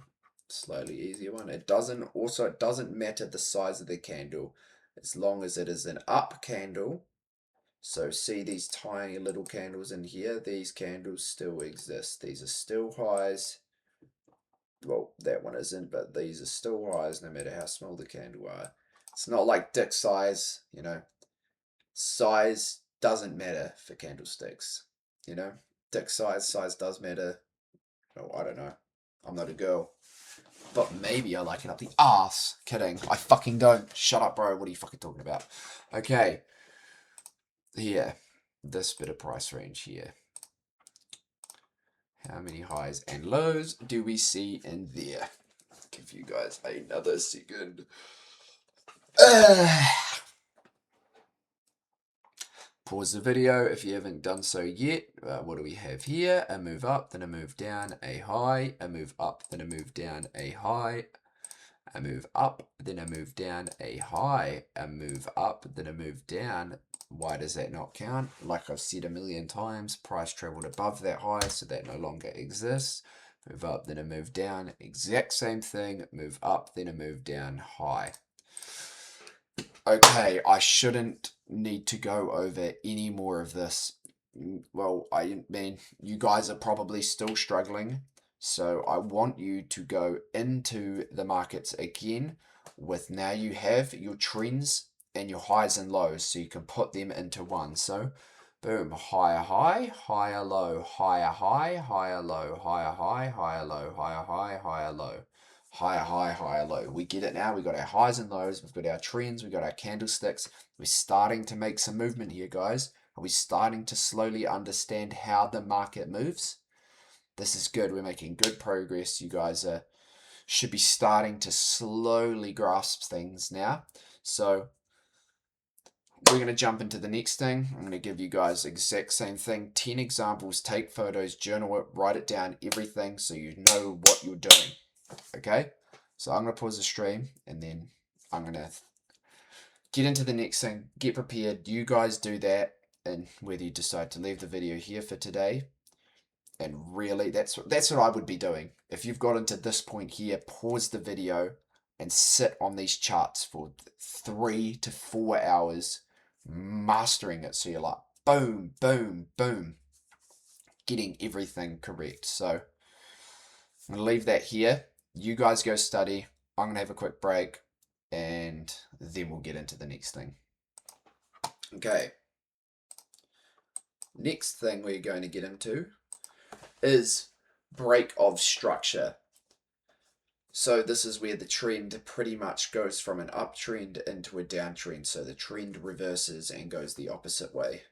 Slightly easier one. It doesn't matter the size of the candle, as long as it is an up candle. So see these tiny little candles in here? These candles still exist. These are still highs. Well, that one isn't, but these are still highs no matter how small the candle are. It's not like dick size, you know. Size doesn't matter for candlesticks, you know. Dick size does matter. Oh, I don't know. I'm not a girl. But maybe I like it up the arse. Kidding. I fucking don't. Shut up, bro. What are you fucking talking about? Okay. Here. This bit of price range here. How many highs and lows do we see in there? I'll give you guys another second. Pause the video if you haven't done so yet. What do we have here? A move up, then a move down, a high, a move up, then a move down, a high, a move up, then a move down, a high, a move up, then a move down. Why does that not count? Like I've said a million times, price traveled above that high, so that no longer exists. Move up, then a move down, exact same thing. Move up, then a move down, high. Okay, I shouldn't need to go over any more of this. Well, I mean, you guys are probably still struggling. So I want you to go into the markets again with, now you have your trends and your highs and lows, so you can put them into one. So boom, higher high, higher low, higher high, higher low, higher high, higher low, higher high, higher low, higher high, higher low. We get it now. We got our highs and lows, we've got our trends, we've got our candlesticks. We're starting to make some movement here, guys. Are we starting to slowly understand how the market moves? This is good. We're making good progress. You guys should be starting to slowly grasp things now. So we're going to jump into the next thing. I'm going to give you guys the exact same thing. 10 examples. Take photos, journal it, write it down, everything, so you know what you're doing. Okay? So I'm going to pause the stream, and then I'm going to get into the next thing. Get prepared. You guys do that, and whether you decide to leave the video here for today. And really, that's what I would be doing. If you've got into this point here, pause the video and sit on these charts for 3 to 4 hours, mastering it. So you're like, boom, boom, boom, getting everything correct. So I'm going to leave that here. You guys go study. I'm going to have a quick break, and then we'll get into the next thing. Okay. Next thing we're going to get into is break of structure. So this is where the trend pretty much goes from an uptrend into a downtrend. So the trend reverses and goes the opposite way.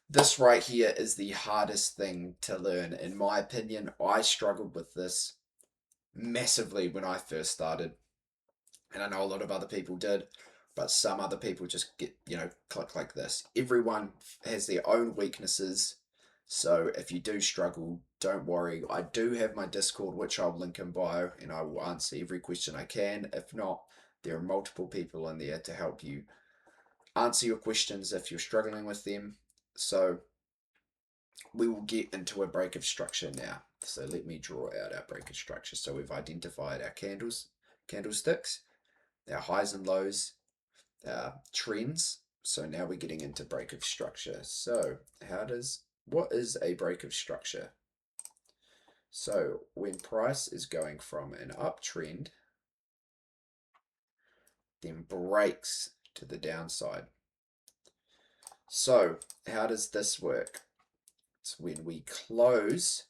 This right here is the hardest thing to learn. In my opinion, I struggled with this massively when I first started. And I know a lot of other people did, but some other people just get, click like this. Everyone has their own weaknesses. So if you do struggle, don't worry. I do have my Discord, which I'll link in bio, and I will answer every question I can. If not, There are multiple people in there to help you answer your questions if you're struggling with them. So we will get into a break of structure now. So let me draw out our break of structure. So we've identified our candlesticks, our highs and lows, trends. So now we're getting into break of structure. So what is a break of structure? So when price is going from an uptrend, then breaks to the downside. So how does this work? It's when we close,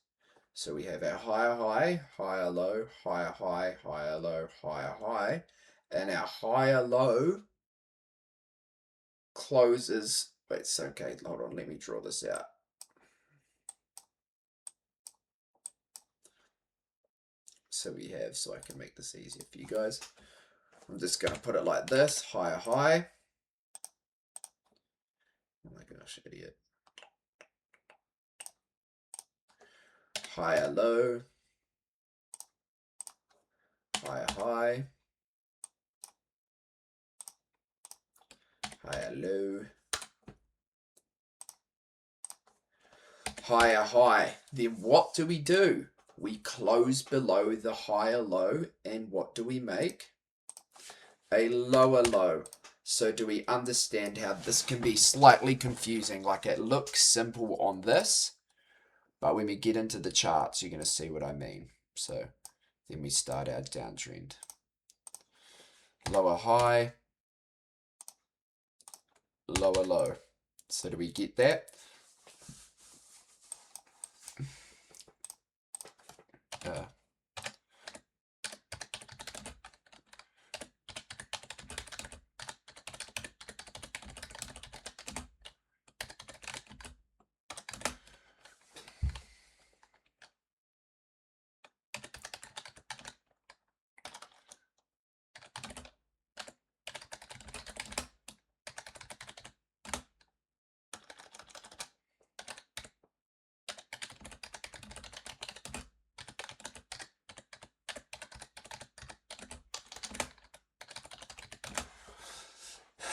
so we have our higher high, higher low, higher high, higher low, higher high, and our higher low closes. Wait, so okay, hold on, let me draw this out. So we have, so I can make this easier for you guys. I'm just going to put it like this, higher high. Oh my gosh, idiot. Higher low, higher high, higher low, higher high. Then what do? We close below the higher low, and what do we make? A lower low. So do we understand how this can be slightly confusing? Like it looks simple on this, but when we get into the charts, you're going to see what I mean. So then we start our downtrend. Lower high, lower low. So do we get that?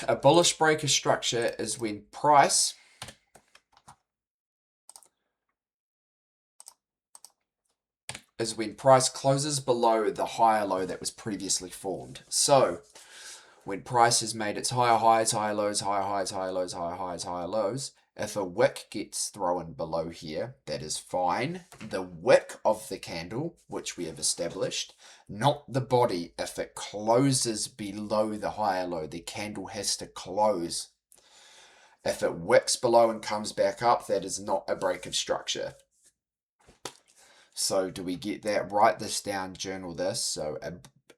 A bullish break of structure is when price closes below the higher low that was previously formed. So when price has made its higher highs, higher lows, higher highs, higher lows, higher highs, higher lows, if a wick gets thrown below here, that is fine. The wick of the candle, which we have established, not the body. If it closes below the higher low, the candle has to close. If it wicks below and comes back up, that is not a break of structure. So do we get that? Write this down, journal this. So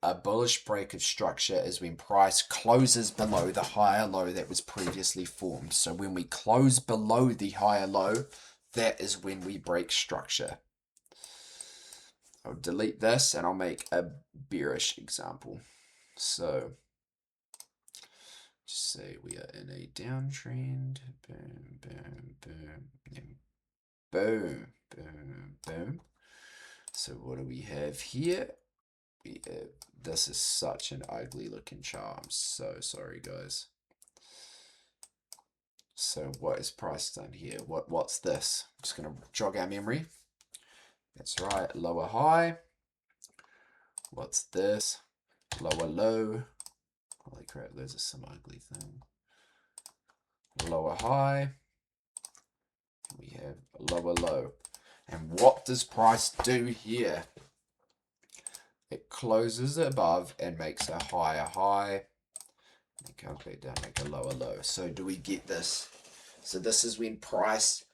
a bullish break of structure is when price closes below the higher low that was previously formed. So when we close below the higher low, that is when we break structure. I'll delete this and I'll make a bearish example. So just say we are in a downtrend. Boom, boom, boom, boom, boom, boom. So what do we have here? This is such an ugly looking chart. I'm so sorry, guys. So what is price done here? What's this? I'm just going to jog our memory. That's right, lower high. What's this? Lower low. Holy crap, there's some ugly thing. Lower high. We have lower low. And what does price do here? It closes above and makes a higher high. It comes back down, make a lower low. So do we get this? So this is when price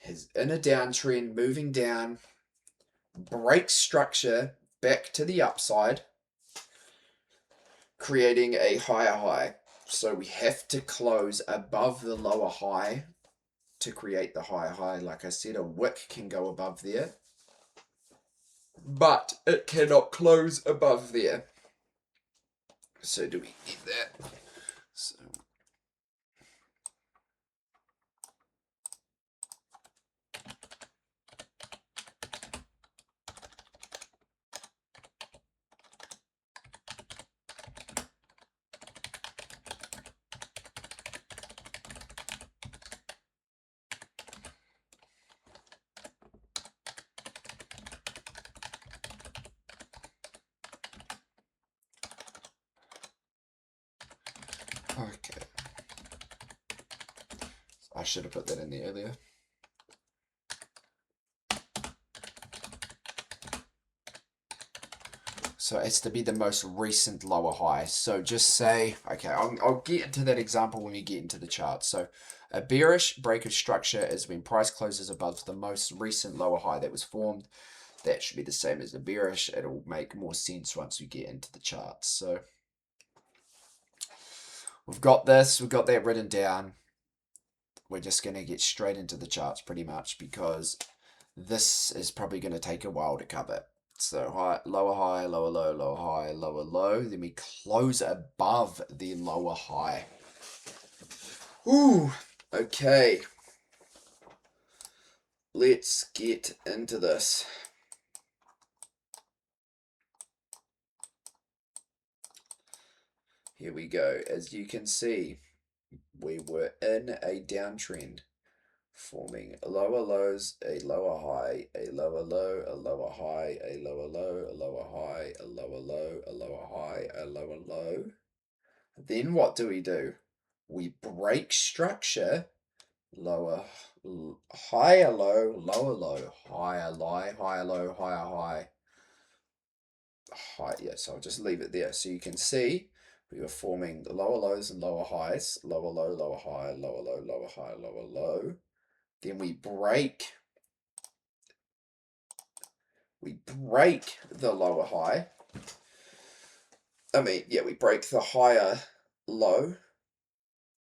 is in a downtrend, moving down, breaks structure back to the upside, creating a higher high. So we have to close above the lower high to create the higher high. Like I said, a wick can go above there, but it cannot close above there. So do we get that? So Okay. I should have put that in there earlier. So it has to be the most recent lower high. So just say, okay, I'll get into that example when we get into the chart. So a bearish break of structure is when price closes above the most recent lower high that was formed. That should be the same as the bearish. It'll make more sense once we get into the charts. So we've got this, we've got that written down. We're just going to get straight into the charts pretty much because this is probably going to take a while to cover. So high, lower, lower, low, lower, high, lower, low. Then we close above the lower high. Ooh, okay. Let's get into this. Here we go. As you can see, we were in a downtrend, forming lower lows, a lower high, a lower low, a lower high, a lower low, a lower high, a lower low, a lower high, a lower low. Then what do? We break structure, lower, higher low, lower low, higher low, higher low, higher high, high. Yeah, so I'll just leave it there. So you can see we were forming the lower lows and lower highs, lower low, lower high, lower low, lower high, lower low. Then we break the lower high. We break the higher low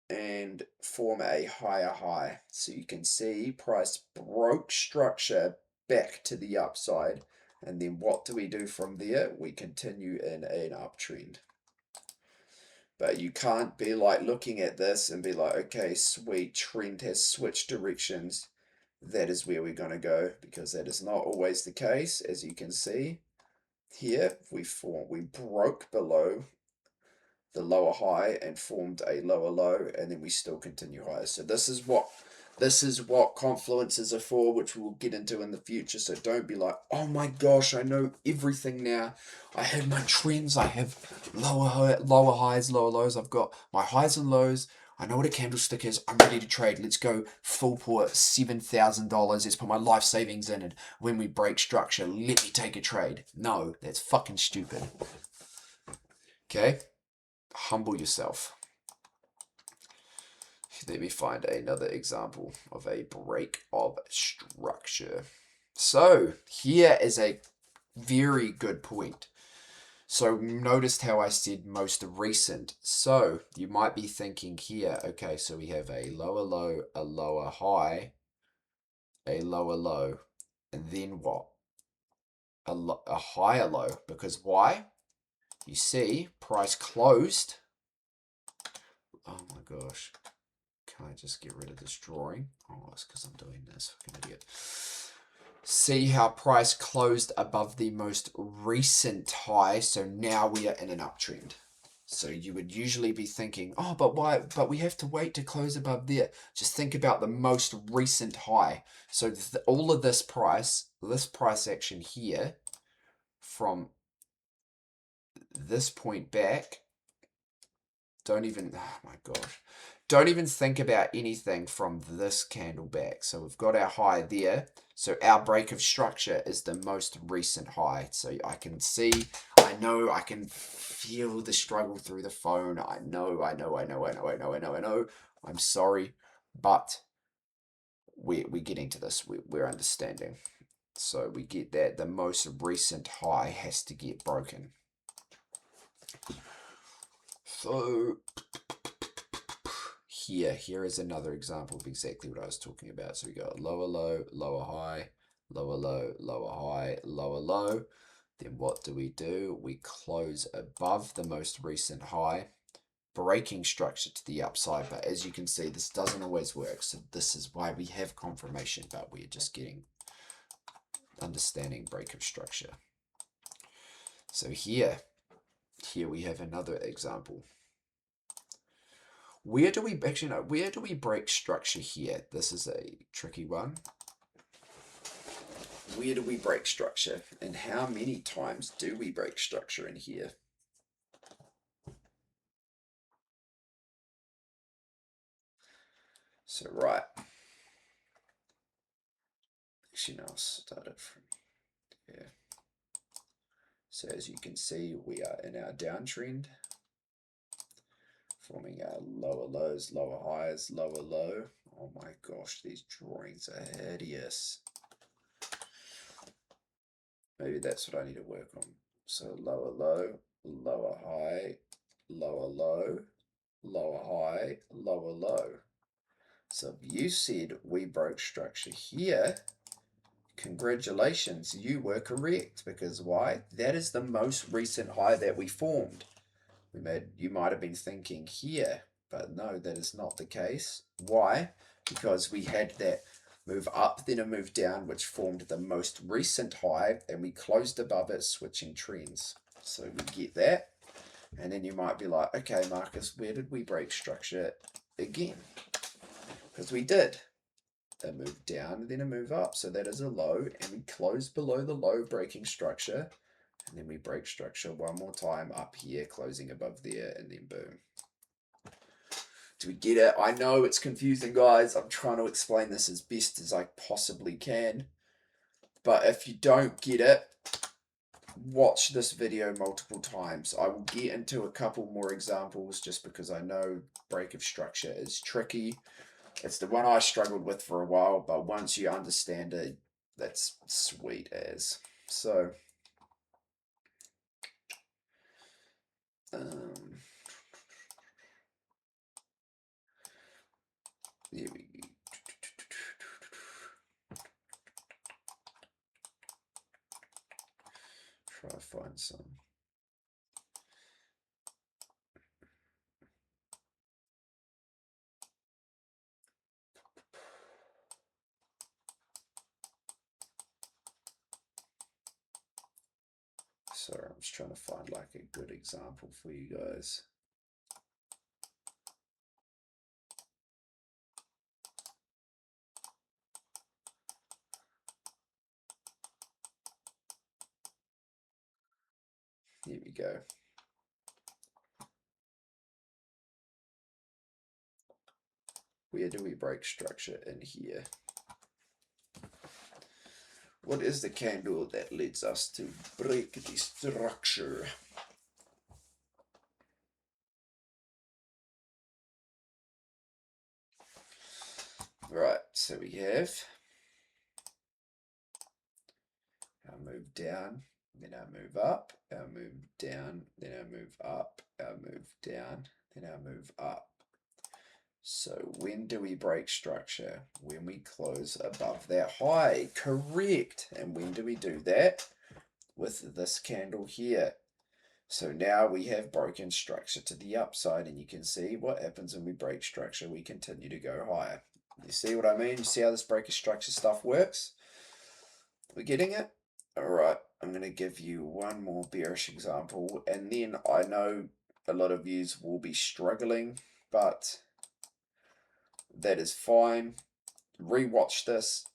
and form a higher high. So you can see price broke structure back to the upside. And then what do we do from there? We continue in an uptrend. But you can't be like looking at this and be like, okay, sweet, trend has switched directions. That is where we're going to go, because that is not always the case. As you can see here, we broke below the lower high and formed a lower low, and then we still continue higher. So this is what confluences are for, which we'll get into in the future. So don't be like, oh my gosh, I know everything now. I have my trends. I have lower highs, lower lows. I've got my highs and lows. I know what a candlestick is. I'm ready to trade. Let's go full port, $7,000. Let's put my life savings in, and when we break structure, let me take a trade. No, that's fucking stupid. Okay? Humble yourself. Let me find another example of a break of structure. So here is a very good point. So noticed how I said most recent. So you might be thinking here, okay, so we have a lower low, a lower high, a lower low, and then what? A higher low. Because why? You see, price closed. Oh my gosh. Can I just get rid of this drawing? Oh, it's because I'm doing this. Fucking idiot. See how price closed above the most recent high. So now we are in an uptrend. So you would usually be thinking, oh, but why? But we have to wait to close above there. Just think about the most recent high. So all of this price action here, from this point back, oh my gosh. Don't even think about anything from this candle back. So we've got our high there. So our break of structure is the most recent high. So I can see, I know, I can feel the struggle through the phone. I know. I'm sorry, but we're getting to this. We're understanding. So we get that the most recent high has to get broken. So here is another example of exactly what I was talking about. So we got lower low, lower high, lower low, lower high, lower low. Then what do? We close above the most recent high, breaking structure to the upside. But as you can see, this doesn't always work. So this is why we have confirmation, but we're just getting understanding break of structure. So here we have another example. Where do we break structure here? This is a tricky one. Where do we break structure? And how many times do we break structure in here? So right, actually now I'll start it from here. So as you can see, we are in our downtrend, forming our lower lows, lower highs, lower low. Oh my gosh, these drawings are hideous. Maybe that's what I need to work on. So lower low, lower high, lower low, lower high, lower low. So if you said we broke structure here, congratulations, you were correct. Because why? That is the most recent high that we formed. You might have been thinking here, but no, that is not the case. Why? Because we had that move up, then a move down, which formed the most recent high, and we closed above it, switching trends. So we get that. And then you might be like, okay, Marcus, where did we break structure again? Because we did. A move down, then a move up. So that is a low, and we close below the low, breaking structure. And then we break structure one more time up here, closing above there, and then boom. Do we get it? I know it's confusing, guys. I'm trying to explain this as best as I possibly can. But if you don't get it, watch this video multiple times. I will get into a couple more examples just because I know break of structure is tricky. It's the one I struggled with for a while, but once you understand it, that's sweet as. So, there we go. Try to find some. Sorry, I'm just trying to find like a good example for you guys. Here we go. Where do we break structure in here? What is the candle that leads us to break the structure? Right, so we have our move down, then our move up, our move down, then our move up, our move down, then our move up. So when do we break structure? When we close above that high. Correct. And when do we do that? With this candle here. So now we have broken structure to the upside, and you can see what happens when we break structure. We continue to go higher. You see what I mean? You see how this break of structure stuff works? We're getting it? Alright, I'm going to give you one more bearish example, and then I know a lot of yous will be struggling, but that is fine. Rewatch this.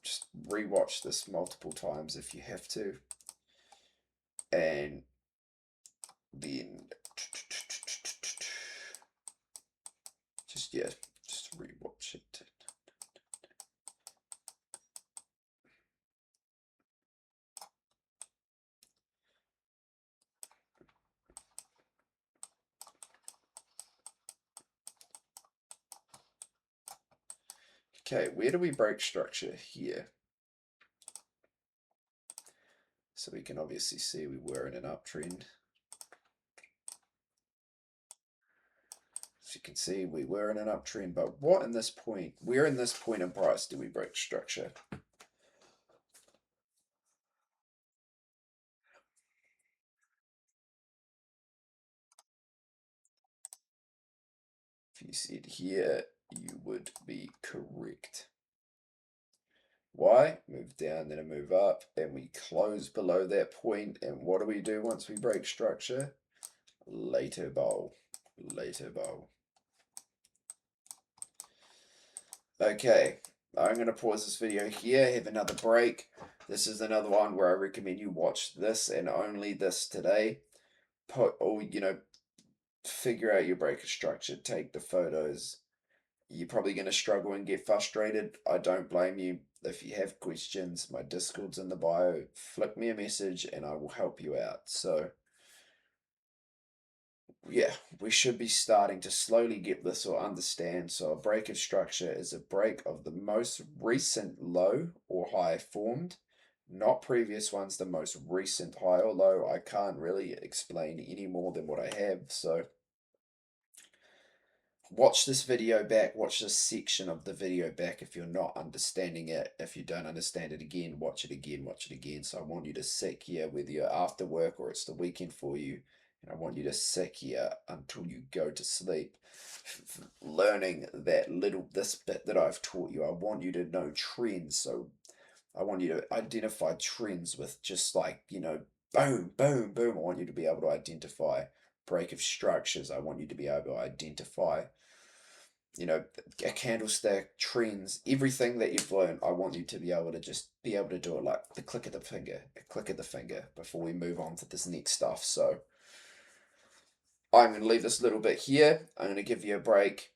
Just rewatch this multiple times if you have to. And then just rewatch it. Okay, where do we break structure? Here. So we can obviously see we were in an uptrend. As you can see, we were in an uptrend, but what in this point, where in this point in price do we break structure? If you see it here, you would be correct. Why? Move down, then a move up, and we close below that point. And what do we do once we break structure? Later bowl. Later bowl. Okay, I'm going to pause this video here, have another break. This is another one where I recommend you watch this and only this today. Figure out your breaker structure, take the photos, you're probably going to struggle and get frustrated. I don't blame you. If you have questions, my Discord's in the bio. Flick me a message and I will help you out. So, yeah, we should be starting to slowly get this or understand. So, a break of structure is a break of the most recent low or high formed, not previous ones, the most recent high or low. I can't really explain any more than what I have. So, watch this video back, watch this section of the video back if you're not understanding it. If you don't understand it again, watch it again, watch it again. So I want you to sit here, whether you're after work or it's the weekend for you, and I want you to sit here until you go to sleep, learning this bit that I've taught you. I want you to know trends. So I want you to identify trends with just like, boom, boom, boom. I want you to be able to identify break of structures. I want you to be able to identify a candlestick, trends, everything that you've learned. I want you to be able to just be able to do it like the click of the finger, a click of the finger before we move on to this next stuff. So I'm going to leave this little bit here. I'm going to give you a break.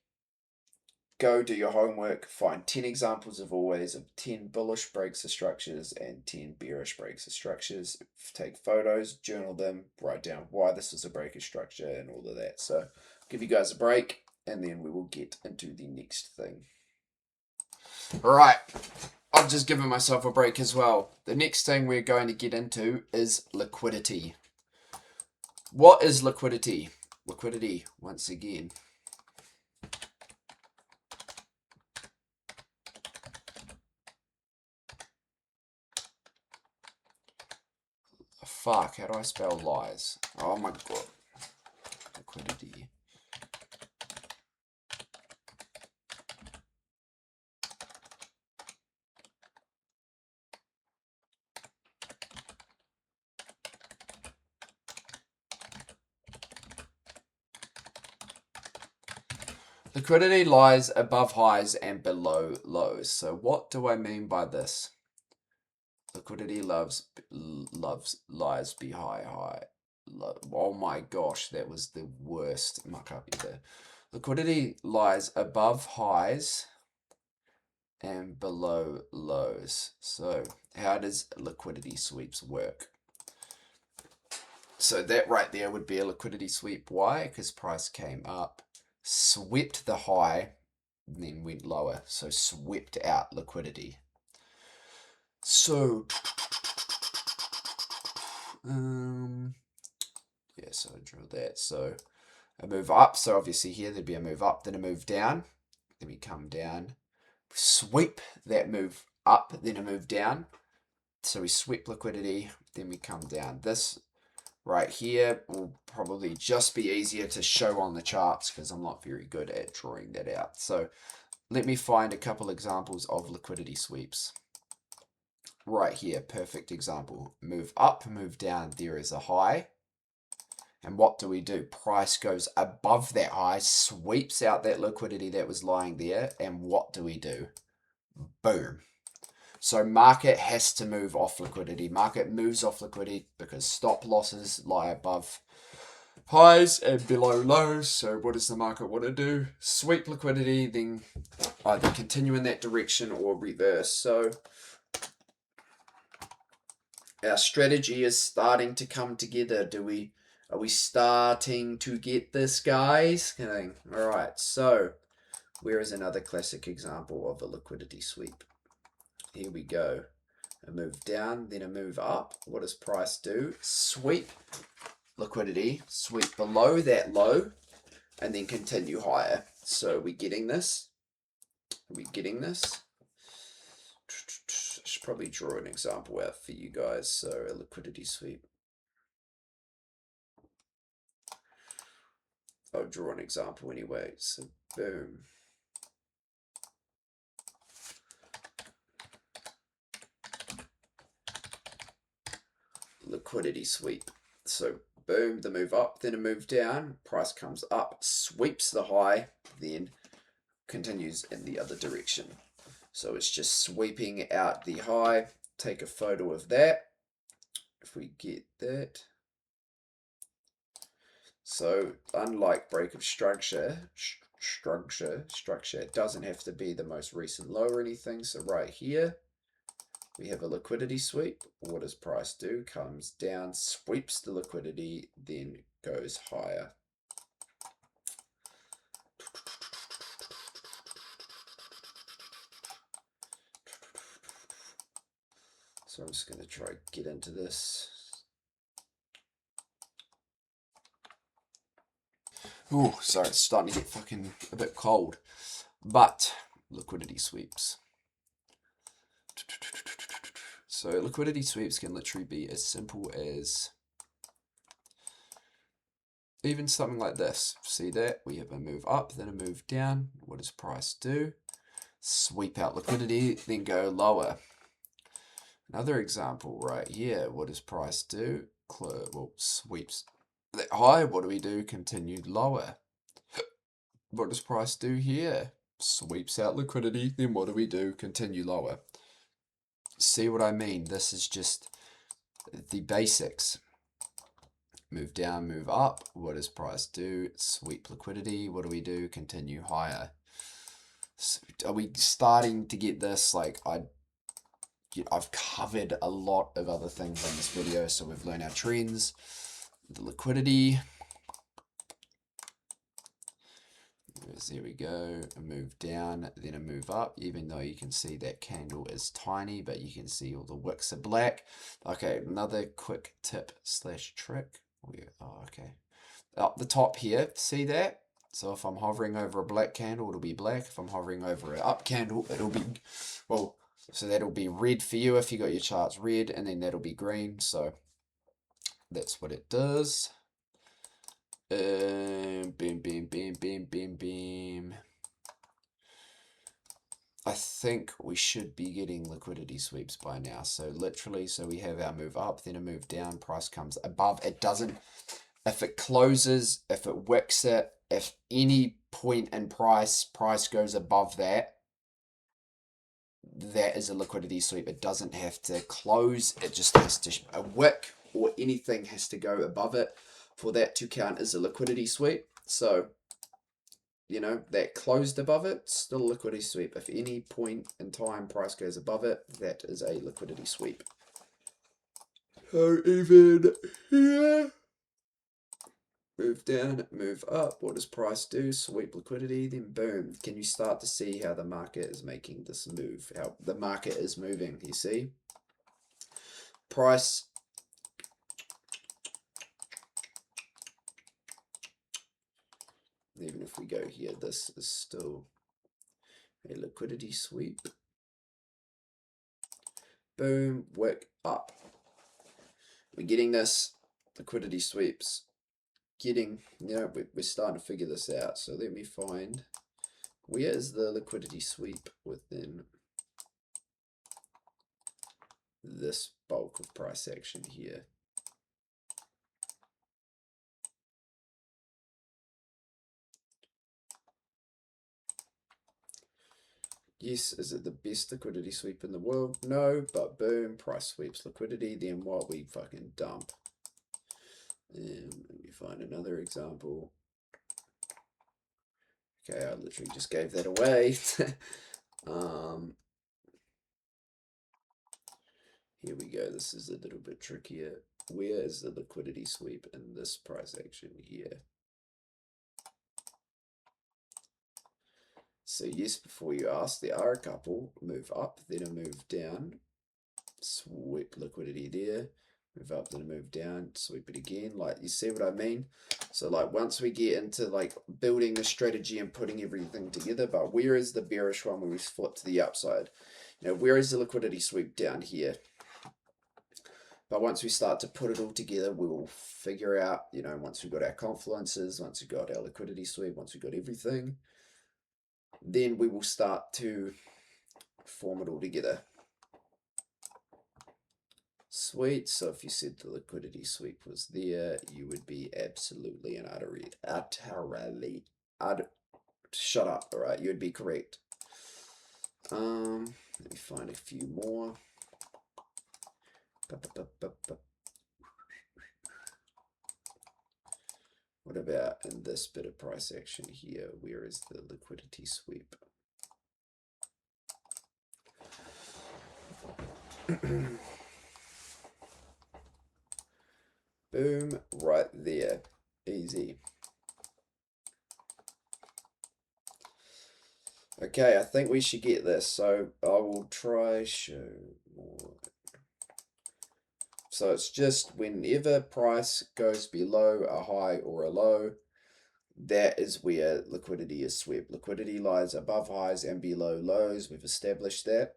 Go do your homework, find 10 examples of 10 bullish breaks of structures and 10 bearish breaks of structures. Take photos, journal them, write down why this is a break of structure and all of that. So give you guys a break and then we will get into the next thing. All right, I've just given myself a break as well. The next thing we're going to get into is liquidity. What is liquidity? Liquidity, once again. Fuck, how do I spell lies? Oh my god. Liquidity. Liquidity lies above highs and below lows. So what do I mean by this? Liquidity lies be high. Oh my gosh, that was the worst muck up either. Liquidity lies above highs and below lows. So how does liquidity sweeps work? So that right there would be a liquidity sweep. Why? Because price came up, swept the high, then went lower. So swept out liquidity. So yeah, so I drew that. So a move up. So obviously here there'd be a move up, then a move down. Then we come down, sweep that move up, then a move down. So we sweep liquidity, then we come down. This right here will probably just be easier to show on the charts because I'm not very good at drawing that out. So let me find a couple examples of liquidity sweeps. Right here, perfect example. Move up, move down, there is a high. And what do? Price goes above that high, sweeps out that liquidity that was lying there. And what do? Boom. So market has to move off liquidity. Market moves off liquidity because stop losses lie above highs and below lows. So what does the market want to do? Sweep liquidity, then either continue in that direction or reverse. So our strategy is starting to come together. Are we starting to get this, guys? Okay. All right. So where is another classic example of a liquidity sweep? Here we go. A move down, then a move up. What does price do? Sweep liquidity, sweep below that low, and then continue higher. So are we getting this? Are we getting this? I should probably draw an example out for you guys. So a liquidity sweep. I'll draw an example anyway. So boom. Liquidity sweep. So boom, the move up, then a move down. Price comes up, sweeps the high, then continues in the other direction. So it's just sweeping out the high. Take a photo of that. If we get that. So unlike break of structure, structure. It doesn't have to be the most recent low or anything. So right here, we have a liquidity sweep. What does price do? Comes down, sweeps the liquidity, then goes higher. So I'm just going to try get into this. Oh, sorry, it's starting to get fucking a bit cold. But liquidity sweeps. So liquidity sweeps can literally be as simple as even something like this. See that? We have a move up, then a move down. What does price do? Sweep out liquidity, then go lower. Another example right here. What does price do? Well, sweeps that high. What do we do? Continued lower. What does price do here? Sweeps out liquidity, then what do we do? Continue lower. See what I mean? This is just the basics. Move down, move up. What does price do? Sweep liquidity. What do we do? Continue higher. So are we starting to get this? Like I've covered a lot of other things in this video, so we've learned our trends, the liquidity. There we go, a move down, then a move up, even though you can see that candle is tiny, but you can see all the wicks are black. Okay, another quick tip slash trick. Oh, okay. Up the top here, see that? So if I'm hovering over a black candle, it'll be black. If I'm hovering over an up candle, it'll be, well, so that'll be red for you if you got your charts red, and then that'll be green. So that's what it does. Bam, bam, bam, bam, bam, bam. I think we should be getting liquidity sweeps by now. So literally, so we have our move up, then a move down, price comes above. It doesn't, if it closes, if it wicks it, if any point in price goes above that, that is a liquidity sweep. It doesn't have to close. It just has to, a wick or anything has to go above it for that to count as a liquidity sweep. So, you know, that closed above it, still a liquidity sweep. If any point in time price goes above it, that is a liquidity sweep. So even here, move down, move up. What does price do? Sweep liquidity, then boom. Can you start to see how the market is making this move? How the market is moving, you see? Price. Even if we go here, this is still a liquidity sweep. Boom, wick up. We're getting this liquidity sweeps. Getting, you know, we're starting to figure this out. So let me find, where is the liquidity sweep within this bulk of price action here? Yes, is it the best liquidity sweep in the world? No, but boom, price sweeps liquidity, then what? We fucking dump. And let me find another example. Okay, I literally just gave that away. Here we go. This is a little bit trickier. Where is the liquidity sweep in this price action here? So yes, before you ask, there are a couple. Move up, then a move down. Sweep liquidity there. Move up, then a move down. Sweep it again. Like, you see what I mean? So like once we get into like building the strategy and putting everything together, but where is the bearish one when we flip to the upside? You know, where is the liquidity sweep down here? But once we start to put it all together, we will figure out, you know, once we've got our confluences, once we've got our liquidity sweep, once we've got everything, then we will start to form it all together. Sweet. So if you said the liquidity sweep was there, you would be absolutely and utterly, shut up, all right? You would be correct. Let me find a few more. What about in this bit of price action here? Where is the liquidity sweep? Boom, right there. Easy. Okay, I think we should get this. So I will try show more. So it's just whenever price goes below a high or a low, that is where liquidity is swept. Liquidity lies above highs and below lows. We've established that.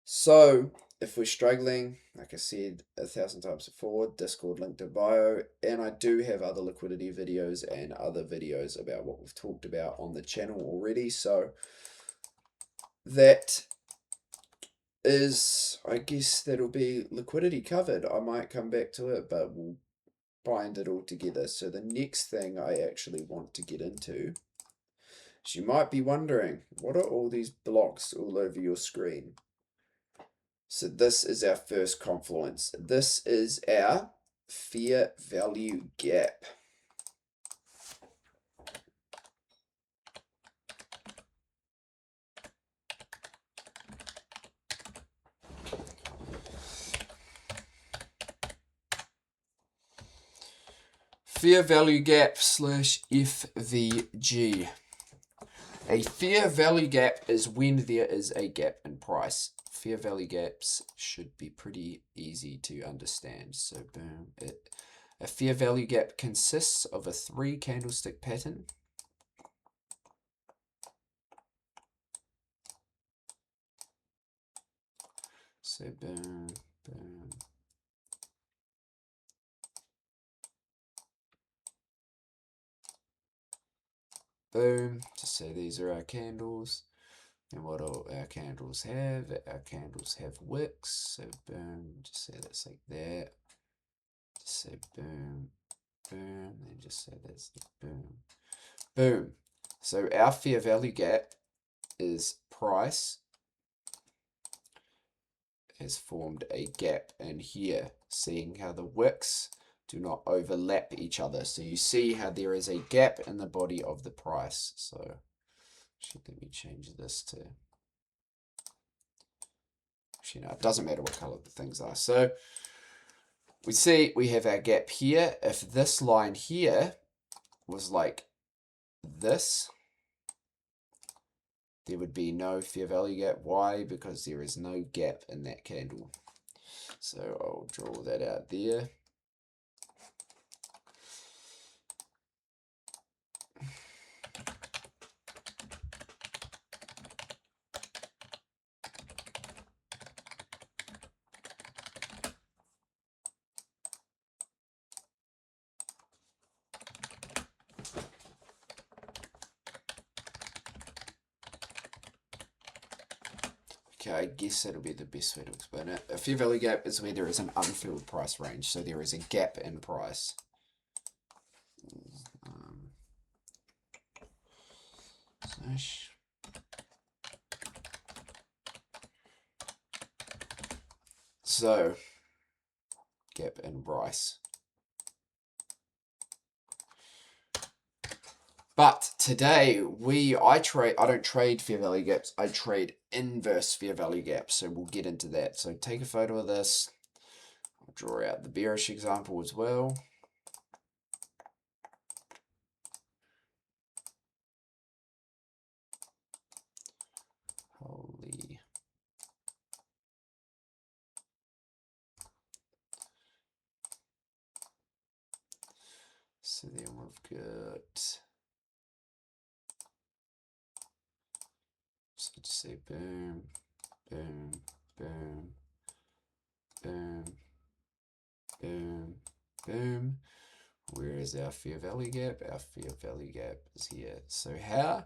So if we're struggling, like I said 1,000 times before, Discord link to bio, and I do have other liquidity videos and other videos about what we've talked about on the channel already. So that is, I guess that'll be liquidity covered. I might come back to it, but we'll bind it all together. So the next thing I actually want to get into is, you might be wondering, what are all these blocks all over your screen? So this is our first confluence. This is our fair value gap. Fair value gap slash FVG. A fair value gap is when there is a gap in price. Fair value gaps should be pretty easy to understand. So boom. A fair value gap consists of a 3 candlestick pattern. So boom, boom. Boom. Just say these are our candles. And what do our candles have? Our candles have wicks. So boom, just say that's like that. Just say boom, boom, and just say that's the boom, boom. So our fair value gap is price has formed a gap in here, seeing how the wicks do not overlap each other. So you see how there is a gap in the body of the price. So let me change this to, actually no, it doesn't matter what color the things are. So we see we have our gap here. If this line here was like this, there would be no fair value gap. Why? Because there is no gap in that candle. So I'll draw that out there. Okay, I guess that'll be the best way to explain it. A fair value gap is where there is an unfilled price range, so there is a gap in price. So, gap in price. But today I don't trade fair value gaps, I trade inverse fair value gaps. So we'll get into that. So take a photo of this. I'll draw out the bearish example as well. Holy. So then we've got, so just say boom, boom, boom, boom, boom, boom. Where is our fair value gap? Our fair value gap is here. So how?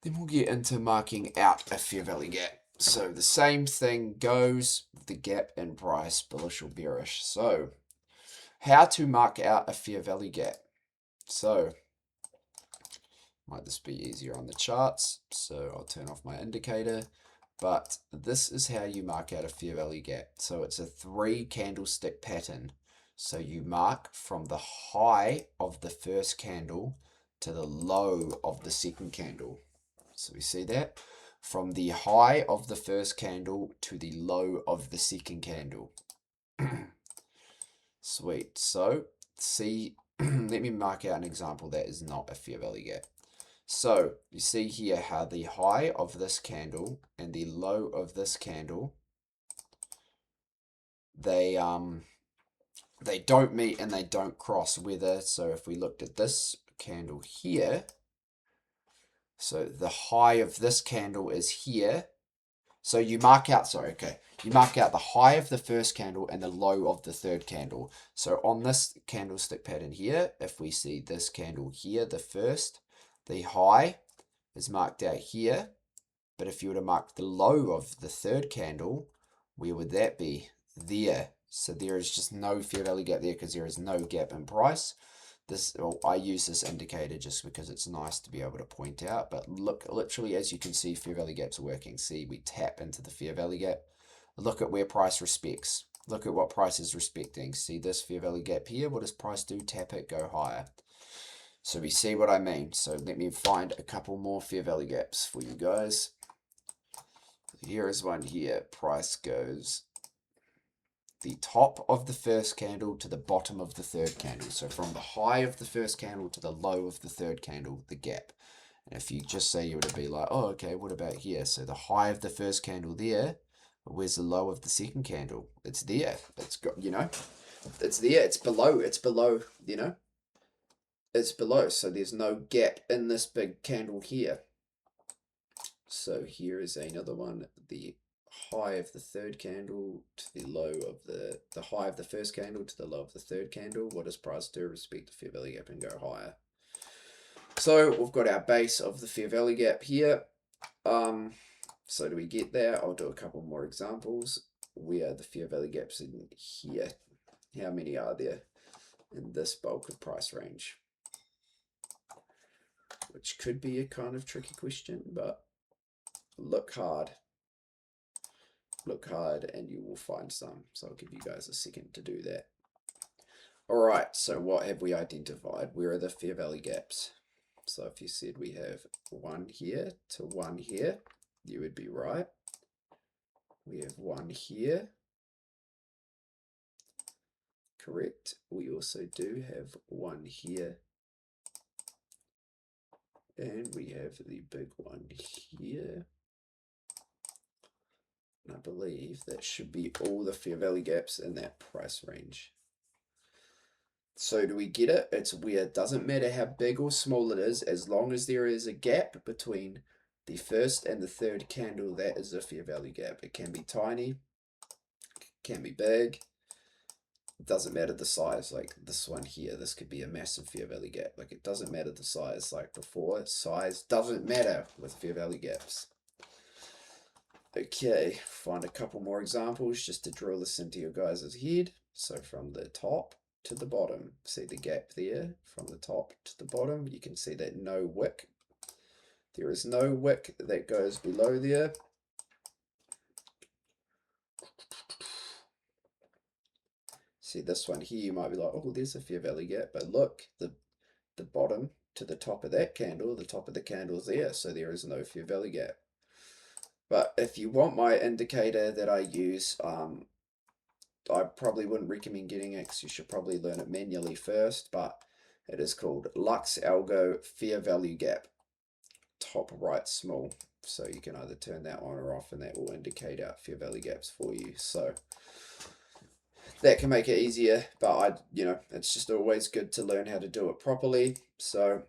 Then we'll get into marking out a fair value gap. So the same thing goes with the gap in price, bullish or bearish. So how to mark out a fair value gap? So might this be easier on the charts? So I'll turn off my indicator. But this is how you mark out a fair value gap. So it's a 3 candlestick pattern. So you mark from the high of the first candle to the low of the second candle. So we see that from the high of the first candle to the low of the second candle. Sweet. So see, let me mark out an example that is not a fair value gap. So you see here how the high of this candle and the low of this candle, they don't meet and they don't cross. Whether, so if we looked at this candle here, so the high of this candle is here. So you mark out, sorry, okay, you mark out the high of the first candle and the low of the third candle. So on this candlestick pattern here, if we see this candle here, the first, the high is marked out here. But if you were to mark the low of the third candle, where would that be? There. So there is just no fair value gap there because there is no gap in price. This, well, I use this indicator just because it's nice to be able to point out. But look, literally, as you can see, fair value gaps are working. See, we tap into the fair value gap. Look at where price respects. Look at what price is respecting. See this fair value gap here? What does price do? Tap it, go higher. So we see what I mean. So let me find a couple more fair value gaps for you guys. Here is one here. Price goes the top of the first candle to the bottom of the third candle. So from the high of the first candle to the low of the third candle, the gap. And if you just say, you would be like, oh, okay, what about here? So the high of the first candle there, where's the low of the second candle? It's there. It's got, you know, it's there. It's below, you know, it's below. So there's no gap in this big candle here. So here is another one, the high of the third candle to the low of the high of the first candle to the low of the third candle. What does price do? Respect the fair value gap and go higher. So we've got our base of the fair value gap here. So do we get there? I'll do a couple more examples. Where the fair value gaps in here? How many are there in this bulk of price range? Which could be a kind of tricky question, but look hard. Look hard and you will find some. So I'll give you guys a second to do that. All right, so what have we identified? Where are the fair value gaps? So if you said we have one here to one here, you would be right. We have one here. Correct. We also do have one here. And we have the big one here. And I believe that should be all the fair value gaps in that price range. So do we get it? It's where it doesn't matter how big or small it is, as long as there is a gap between the first and the third candle, that is a fair value gap. It can be tiny, can be big. It doesn't matter the size, like this one here. This could be a massive fair value gap. Like it doesn't matter the size, like before. Size doesn't matter with fair value gaps. Okay, find a couple more examples just to drill this into your guys' head. So from the top to the bottom, see the gap there? From the top to the bottom, you can see that no wick. There is no wick that goes below there. See this one here, you might be like, oh, there's a fair value gap, but look, the bottom to the top of that candle, the top of the candle is there, so there is no fair value gap. But if you want my indicator that I use, I probably wouldn't recommend getting it because you should probably learn it manually first, but it is called Lux Algo Fair Value Gap, top right small. So you can either turn that on or off and that will indicate out fair value gaps for you. So that can make it easier, but it's just always good to learn how to do it properly. So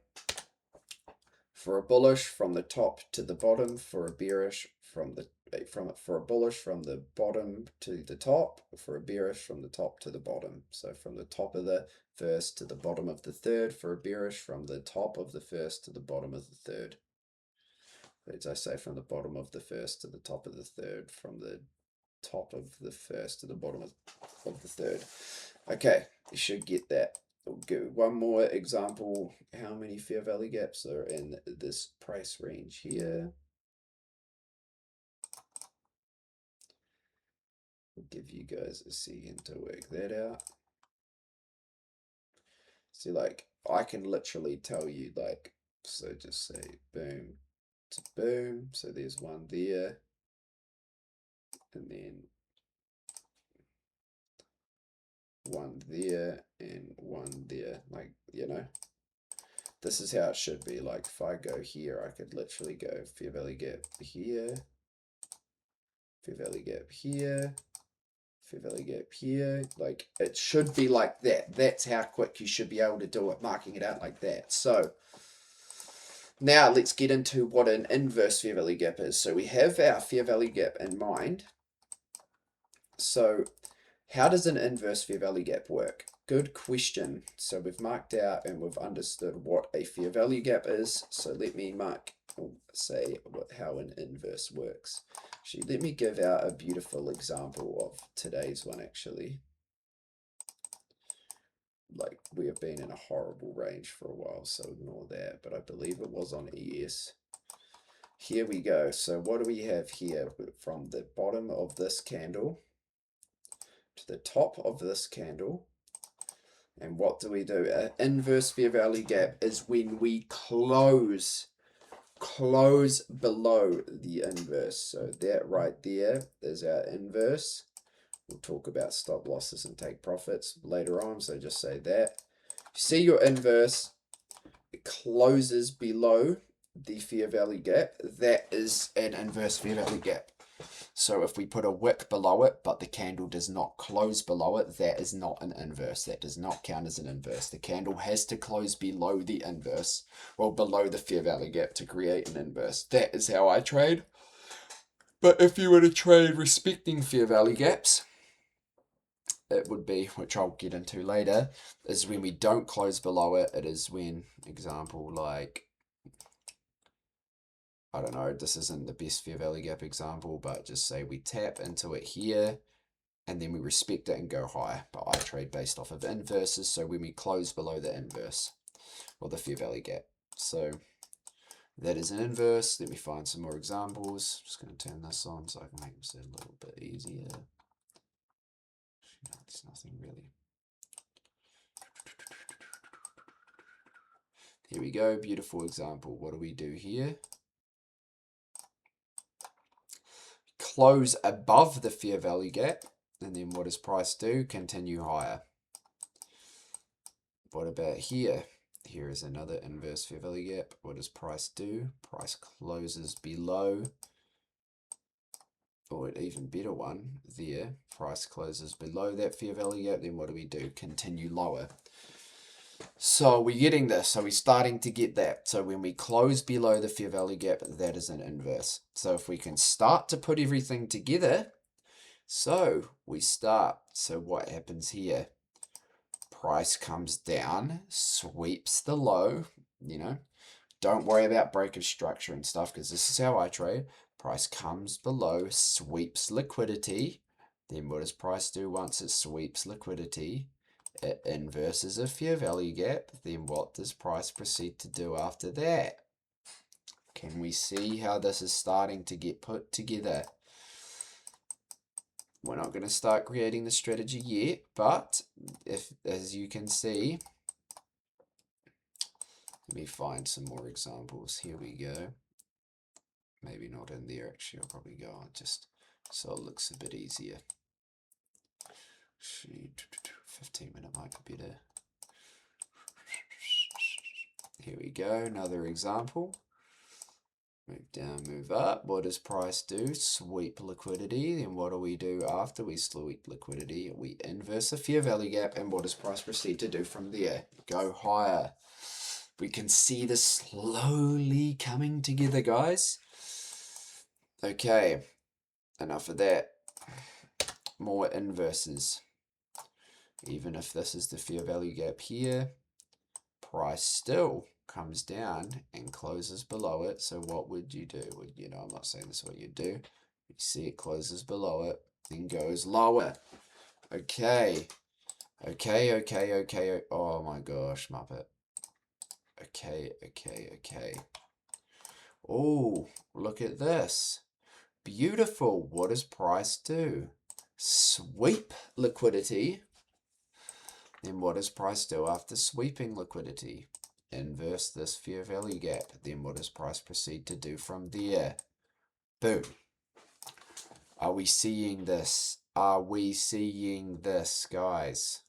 for a bullish, from the top to the bottom; for a bearish, for a bullish from the bottom to the top; for a bearish, from the top to the bottom. So from the top of the first to the bottom of the third; for a bearish, from the top of the first to the bottom of the third. As I say, from the bottom of the first to the top of the third; from the top of the first to the bottom of the third. Okay, you should get that. We'll go one more example. How many fair value gaps are in this price range here? I'll give you guys a second to work that out. See, like, I can literally tell you, like, so just say boom to boom. So there's one there, and then one there, and one there. Like, you know, this is how it should be. Like, if I go here, I could literally go fair value gap here, fair value gap here, fair value gap here. Like, it should be like that. That's how quick you should be able to do it, marking it out like that. So now let's get into what an inverse fair value gap is. So we have our fair value gap in mind. So how does an inverse fair value gap work? Good question. So we've marked out and we've understood what a fair value gap is. So let me say how an inverse works. Actually, let me give out a beautiful example of today's one actually. Like, we have been in a horrible range for a while, so ignore that, but I believe it was on ES. Here we go. So what do we have here? From the bottom of this candle to the top of this candle. And what do we do? An inverse fair value gap is when we close below the inverse. So that right there is our inverse. We'll talk about stop losses and take profits later on, so just say that. See your inverse, it closes below the fair value gap. That is an inverse fair value gap. So if we put a wick below it, but the candle does not close below it, that is not an inverse. That does not count as an inverse. The candle has to close below the inverse, or below the fair value gap to create an inverse. That is how I trade. But if you were to trade respecting fair value gaps, it would be, which I'll get into later, is when we don't close below it. It is when, example, like, I don't know, this isn't the best fair value gap example, but just say we tap into it here, and then we respect it and go higher. But I trade based off of inverses, so when we close below the inverse, or the fair value gap. So that is an inverse. Let me find some more examples. Just going to turn this on so I can make this a little bit easier. There's nothing really. Here we go, beautiful example. What do we do here? Close above the fair value gap, and then what does price do? Continue higher. What about here? Here is another inverse fair value gap. What does price do? Price closes below, or an even better one there. Price closes below that fair value gap, then what do we do? Continue lower. So we're getting this. So we're starting to get that. So when we close below the fair value gap, that is an inverse. So if we can start to put everything together, so we start. So what happens here? Price comes down, sweeps the low, you know. Don't worry about breakage structure and stuff, because this is how I trade. Price comes below, sweeps liquidity. Then what does price do once it sweeps liquidity? It inverses a fair value gap. Then what does price proceed to do after that? Can we see how this is starting to get put together? We're not going to start creating the strategy yet, but as you can see, let me find some more examples. Here we go. Maybe not in there, actually. I'll probably go on just so it looks a bit easier. 15-minute might be better. Here we go, another example. Move down, move up. What does price do? Sweep liquidity. Then what do we do after we sweep liquidity? We inverse the fair value gap. And what does price proceed to do from there? Go higher. We can see this slowly coming together, guys. Okay, enough of that. More inverses. Even if this is the fair value gap here, price still comes down and closes below it. So what would you do? You know, I'm not saying this is what you do. You see it closes below it and goes lower. Okay. Oh my gosh, Muppet. Okay. Oh, look at this. Beautiful. What does price do? Sweep liquidity. Then what does price do after sweeping liquidity? Inverse this fair value gap. Then what does price proceed to do from there? Boom. Are we seeing this? Are we seeing this, guys?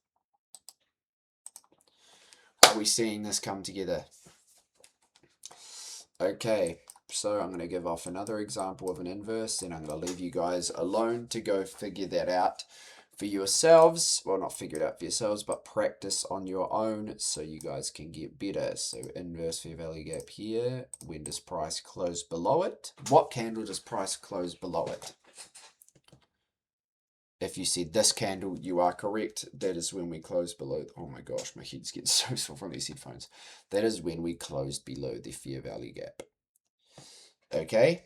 Are we seeing this come together? Okay, so I'm going to give off another example of an inverse, and I'm going to leave you guys alone to go figure that out for yourselves. Well, not figure it out for yourselves, but practice on your own so you guys can get better. So inverse fair value gap here. When does price close below it? What candle does price close below it? If you said this candle, you are correct. That is when we close below. Oh my gosh, my head's getting so sore from these headphones. That is when we close below the fair value gap. Okay?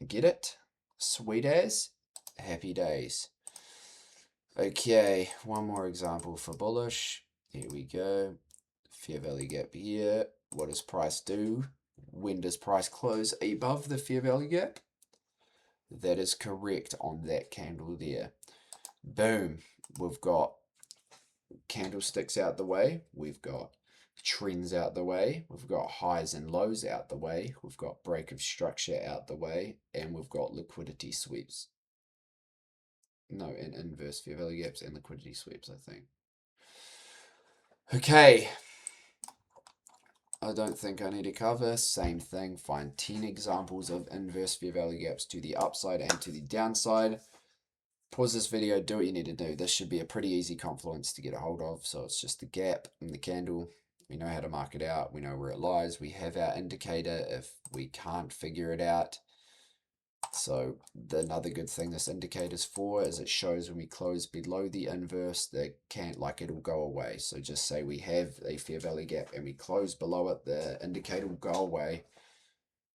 Get it? Sweet as? Happy days. Okay, one more example for bullish. Here we go. Fair value gap here. What does price do? When does price close above the fair value gap? That is correct on that candle there. Boom. We've got candlesticks out the way. We've got trends out the way. We've got highs and lows out the way. We've got break of structure out the way. And we've got liquidity sweeps. No, and inverse fair value gaps and liquidity sweeps, I think. Okay. I don't think I need to cover. Same thing. Find 10 examples of inverse fair value gaps to the upside and to the downside. Pause this video, do what you need to do. This should be a pretty easy confluence to get a hold of. So it's just the gap in the candle. We know how to mark it out. We know where it lies. We have our indicator if we can't figure it out. So another good thing this indicator's for is it shows when we close below the inverse, that can't, like, it'll go away. So just say we have a fair value gap and we close below it, the indicator will go away.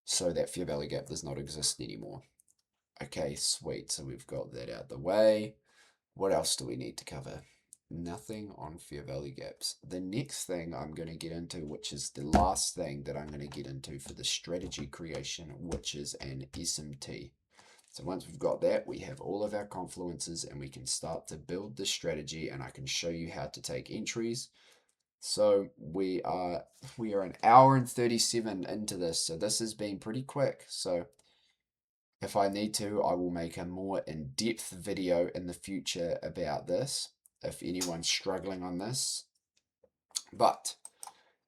So that fair value gap does not exist anymore. Okay, sweet. So we've got that out the way. What else do we need to cover? Nothing on fair value gaps. The next thing I'm going to get into, which is the last thing that I'm going to get into for the strategy creation, which is an SMT. So once we've got that, we have all of our confluences and we can start to build the strategy, and I can show you how to take entries. So we are an hour and 37 into this. So this has been pretty quick. So if I need to, I will make a more in-depth video in the future about this, if anyone's struggling on this. But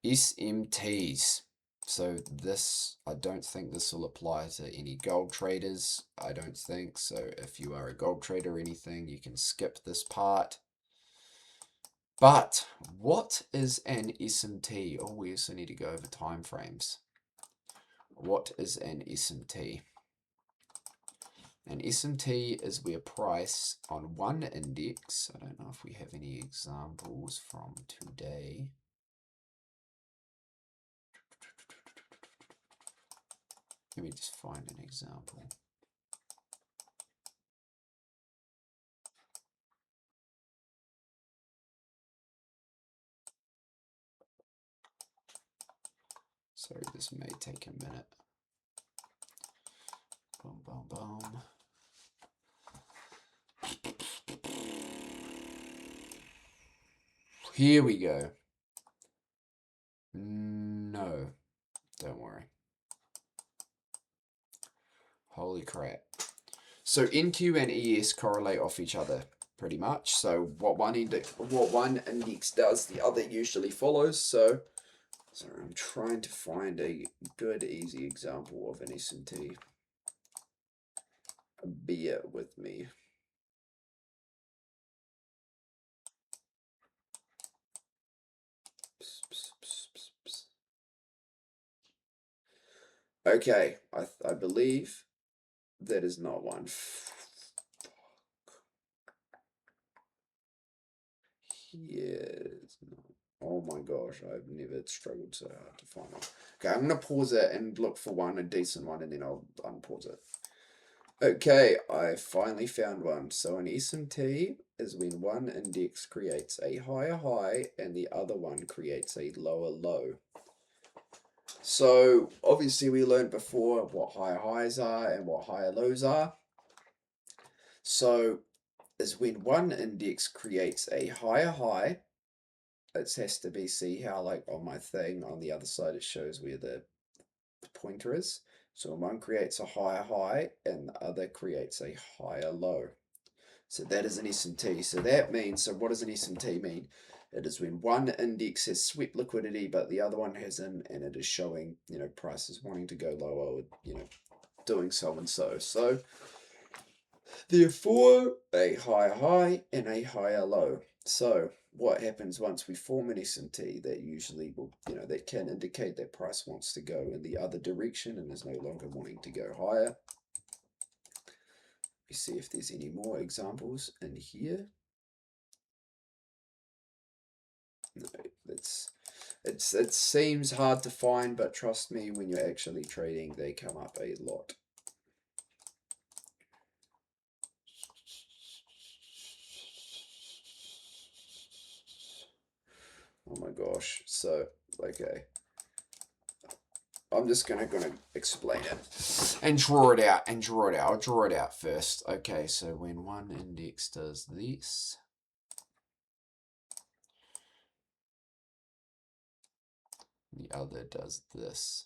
SMTs. So this, I don't think this will apply to any gold traders. I don't think. So if you are a gold trader or anything, you can skip this part. But what is an SMT? Oh, we also need to go over time frames. What is an SMT? An SMT is where price on one index, I don't know if we have any examples from today. Let me just find an example. Sorry, this may take a minute. Boom, boom, boom. Here we go. No, don't worry. Holy crap. So NQ and ES correlate off each other pretty much. So what one index does, the other usually follows. So I'm trying to find a good, easy example of an SMT. Bear with me. Okay, I believe that is not one. Yes. Oh my gosh, I've never struggled so hard to find one. Okay, I'm going to pause it and look for one, a decent one, and then I'll unpause it. Okay, I finally found one. So an SMT is when one index creates a higher high and the other one creates a lower low. So obviously we learned before what higher highs are and what higher lows are. So is when one index creates a higher high it has to be, see how like on my thing on the other side it shows where the pointer is. So one creates a higher high and the other creates a higher low. So that is an SMT. So that means, so what does an SMT mean? It is when one index has swept liquidity, but the other one hasn't, and it is showing, prices wanting to go lower, doing so and so. So therefore, a higher high and a higher low. So what happens once we form an SMT? That usually will, that can indicate that price wants to go in the other direction and is no longer wanting to go higher. We see if there's any more examples in here. No, it seems hard to find, but trust me, when you're actually trading, they come up a lot. Oh my gosh. So, okay. I'm just gonna explain it and draw it out I'll draw it out first. Okay, so when one index does this, the other does this.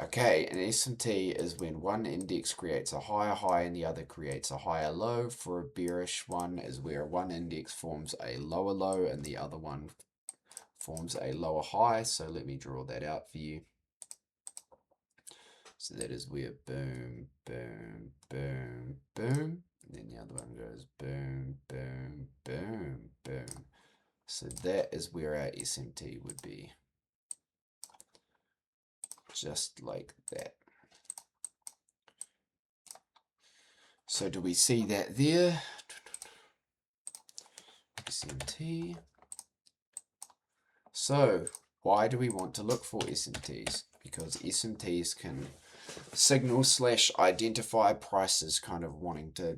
Okay, an SMT is when one index creates a higher high and the other creates a higher low. For a bearish one is where one index forms a lower low and the other one forms a lower high. So let me draw that out for you. So that is where boom, boom, boom, boom. And then the other one goes boom, boom, boom, boom. So that is where our SMT would be. Just like that. So do we see that there? SMT. So why do we want to look for SMTs? Because SMTs can signal / identify prices kind of wanting to,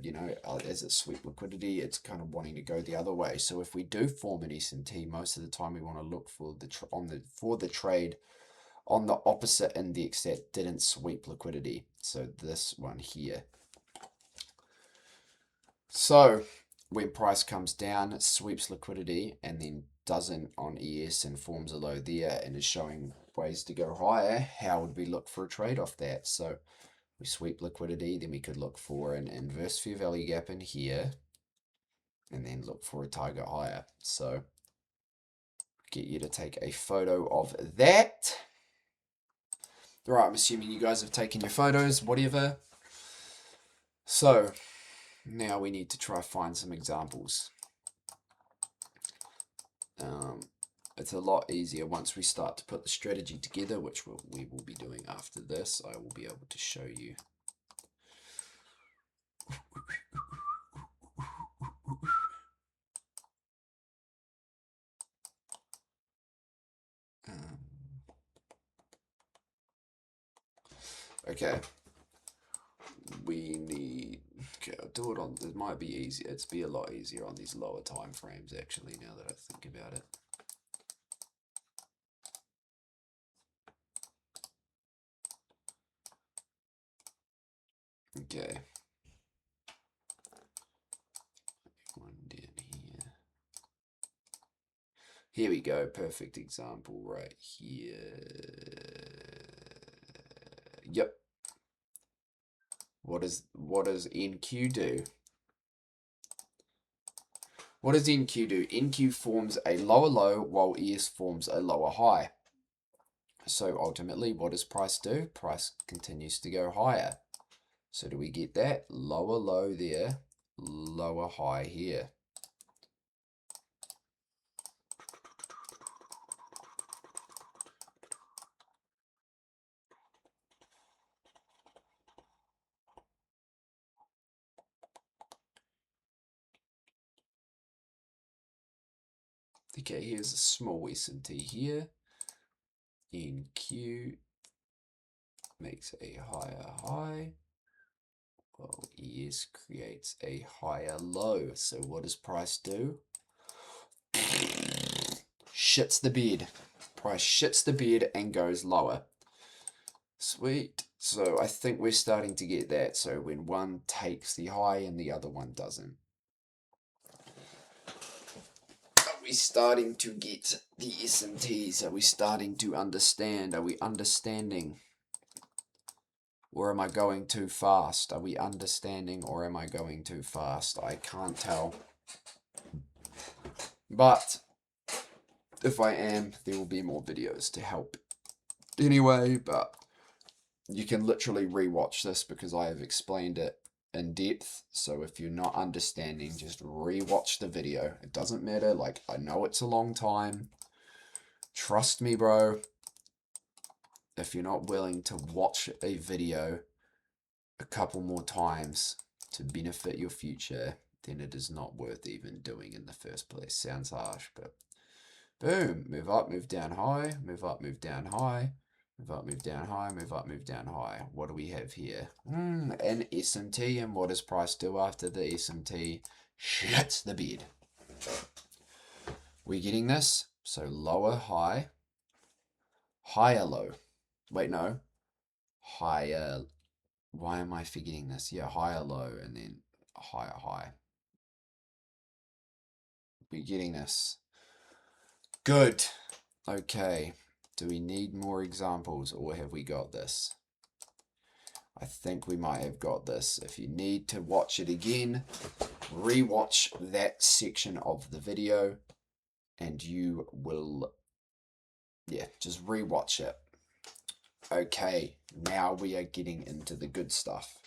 as it's sweep liquidity, it's kind of wanting to go the other way. So if we do form an SMT, most of the time we want to look for the trade on the opposite index that didn't sweep liquidity. So this one here. So when price comes down, it sweeps liquidity and then doesn't on ES and forms a low there and is showing ways to go higher. How would we look for a trade off that? So we sweep liquidity, then we could look for an inverse fair value gap in here and then look for a target higher. So get you to take a photo of that. All right, I'm assuming you guys have taken your photos, whatever. So now we need to try find some examples. It's a lot easier once we start to put the strategy together, which we will be doing after this. I will be able to show you. Okay. We need, okay, I'll do it on, it might be easier, it's be a lot easier on these lower time frames actually, now that I think about it. Okay. One down here. Here we go, perfect example right here. Yep. What does NQ do? What does NQ do? NQ forms a lower low while ES forms a lower high. So ultimately, what does price do? Price continues to go higher. So do we get that? Lower low there, lower high here. Okay, here's a small S&T here. NQ makes a higher high. Well, ES creates a higher low. So what does price do? Shits the bed. Price shits the bed and goes lower. Sweet. So I think we're starting to get that. So when one takes the high and the other one doesn't. Are we starting to get the S&Ts? Are we starting to understand? Are we understanding? Or am I going too fast? Are we understanding or am I going too fast? I can't tell. But if I am, there will be more videos to help anyway. But you can literally rewatch this because I have explained it in depth. So if you're not understanding, just rewatch the video. It doesn't matter. Like, I know it's a long time. Trust me, bro. If you're not willing to watch a video a couple more times to benefit your future, then it is not worth even doing in the first place. Sounds harsh, but boom, move up, move down high, move up, move down high, move up, move down high, move up, move down high. What do we have here? An S&T, and what does price do after the S&T? Shits the bed. We're getting this, so lower high, higher low. Wait, no, higher. Why am I forgetting this? Yeah, higher low and then higher high. We're getting this. Good. Okay. Do we need more examples or have we got this? I think we might have got this. If you need to watch it again, rewatch that section of the video and you will, yeah, just rewatch it. Okay, now we are getting into the good stuff.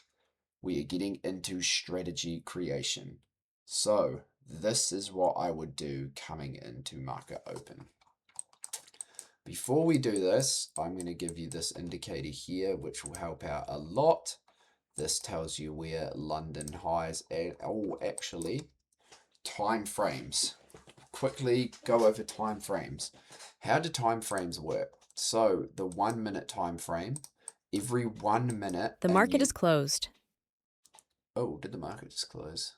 We are getting into strategy creation. So this is what I would do coming into market open. Before we do this, I'm going to give you this indicator here, which will help out a lot. This tells you where London highs at. Oh, actually, time frames. Quickly go over time frames. How do time frames work? So the 1 minute time frame, every 1 minute. The market is closed. Oh, did the market just close?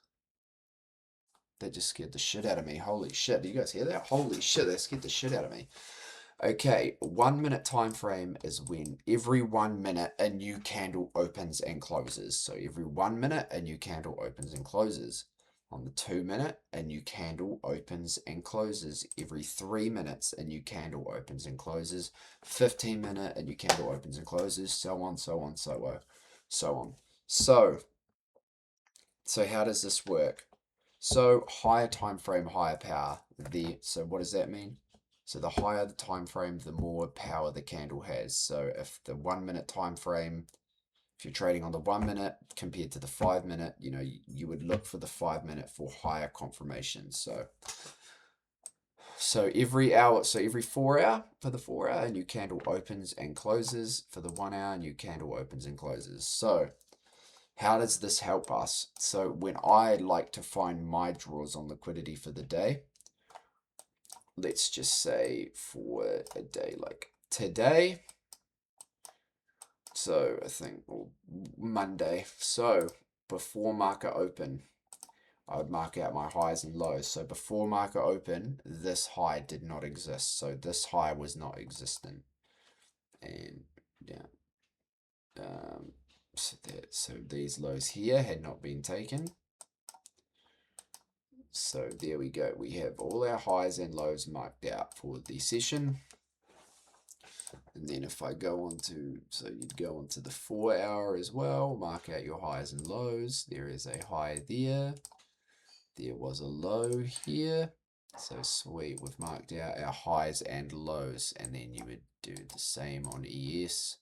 That just scared the shit out of me. Holy shit. Do you guys hear that? Holy shit, that scared the shit out of me. Okay, 1 minute time frame is when every 1 minute a new candle opens and closes. So every 1 minute a new candle opens and closes. On the 2 minute, a new candle opens and closes. Every 3 minutes, a new candle opens and closes. 15 minute, a new candle opens and closes. So on, so on, so on, so on. So how does this work? So higher time frame, higher power. So what does that mean? So the higher the time frame, the more power the candle has. So if the 1 minute time frame, if you're trading on the 1 minute compared to the 5 minute, you know, you would look for the 5 minute for higher confirmation. So every hour, so every 4 hour, for the 4 hour, a new candle opens and closes. For the 1 hour, a new candle opens and closes. So how does this help us? So when I like to find my draws on liquidity for the day, let's just say for a day like today, so I think Monday, so before market open, I would mark out my highs and lows. So before market open, this high did not exist, so this high was not existent, and yeah, so these lows here had not been taken. So there we go. We have all our highs and lows marked out for the session. And then if I go on to, so you'd go onto the 4 hour as well, mark out your highs and lows. There is a high there. There was a low here. So sweet, we've marked out our highs and lows, and then you would do the same on ES.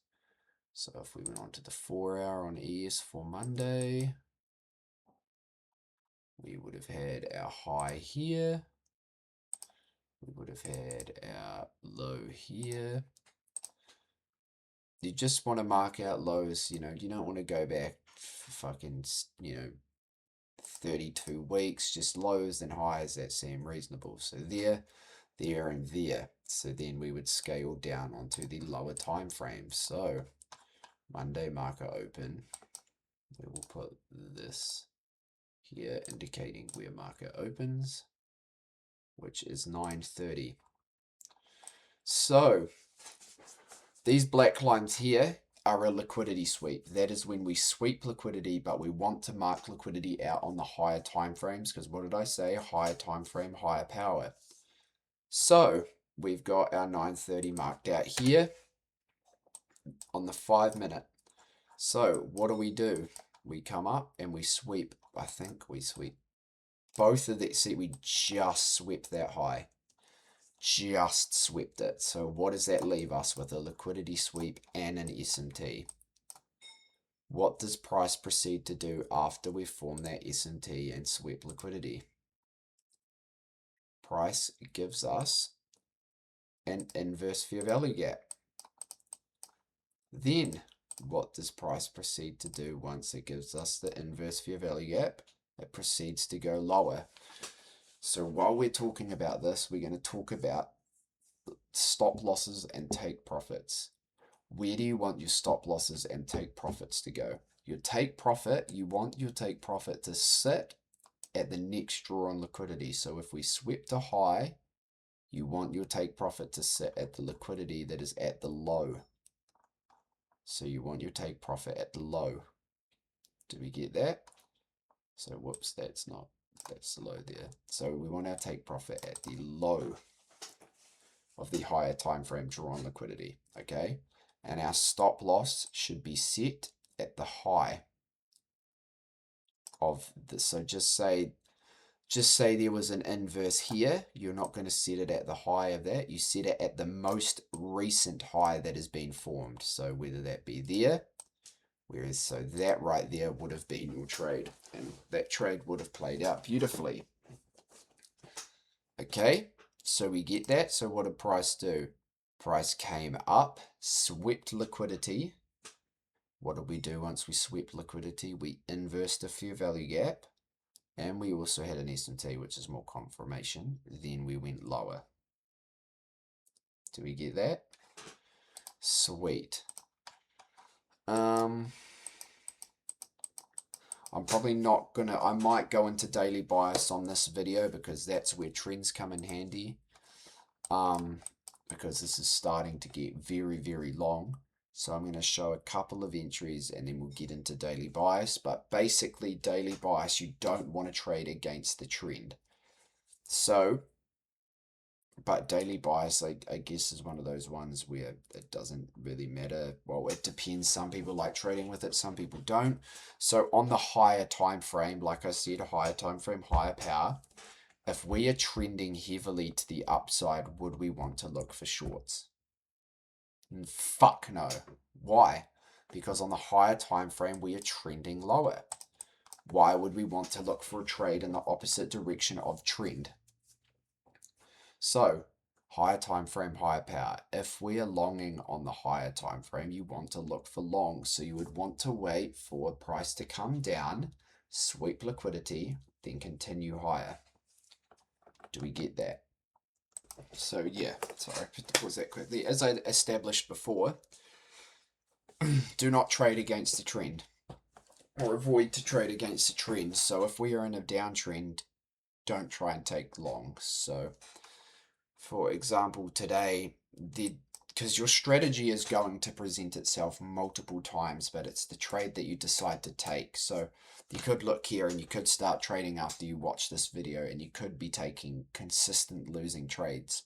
So if we went on to the 4 hour on ES for Monday, we would have had our high here. We would have had our low here. You just want to mark out lows, you don't want to go back for fucking, 32 weeks, just lows and highs that seem reasonable. So there, and there. So then we would scale down onto the lower time frames. So Monday market open, we will put this here indicating where market opens, which is 9:30. So these black lines here are a liquidity sweep. That is when we sweep liquidity, but we want to mark liquidity out on the higher time frames, because what did I say? Higher time frame, higher power. So we've got our 9:30 marked out here on the 5-minute. So what do? We come up and we sweep. I think we sweep both of these. See, we just swept that high. Just swept it. So what does that leave us with? A liquidity sweep and an SMT. What does price proceed to do after we form that SMT and sweep liquidity? Price gives us an inverse fair value gap. Then what does price proceed to do once it gives us the inverse fair value gap? It proceeds to go lower. So while we're talking about this, we're going to talk about stop losses and take profits. Where do you want your stop losses and take profits to go? Your take profit, you want your take profit to sit at the next draw on liquidity. So if we swept a high, you want your take profit to sit at the liquidity that is at the low. So you want your take profit at the low. Do we get that? So whoops, that's the low there. So we want our take profit at the low of the higher time frame draw on liquidity, okay? And our stop loss should be set at the high of this. So just say there was an inverse here. You're not going to set it at the high of that. You set it at the most recent high that has been formed. So whether that be there, so that right there would have been your trade, and that trade would have played out beautifully. Okay, so we get that. So what did price do? Price came up, swept liquidity. What did we do once we swept liquidity? We inversed the fair value gap, and we also had an SMT, which is more confirmation. Then we went lower. Do we get that? Sweet. I'm probably not gonna, I might go into daily bias on this video, because that's where trends come in handy. Because this is starting to get very, very long. So I'm going to show a couple of entries and then we'll get into daily bias. But basically, daily bias, you don't want to trade against the trend. So, but daily bias, I guess, is one of those ones where it doesn't really matter. Well, it depends. Some people like trading with it, some people don't. So on the higher time frame, like I said, higher time frame, higher power. If we are trending heavily to the upside, would we want to look for shorts? Fuck no. Why? Because on the higher time frame, we are trending lower. Why would we want to look for a trade in the opposite direction of trend? So, higher time frame, higher power. If we are longing on the higher time frame, you want to look for long. So you would want to wait for price to come down, sweep liquidity, then continue higher. Do we get that? So yeah, sorry, I put to pause that quickly. As I established before, do not trade against the trend, or avoid to trade against the trend. So if we are in a downtrend, don't try and take long. So for example, today, because your strategy is going to present itself multiple times, but it's the trade that you decide to take. So you could look here and you could start trading after you watch this video, and you could be taking consistent losing trades.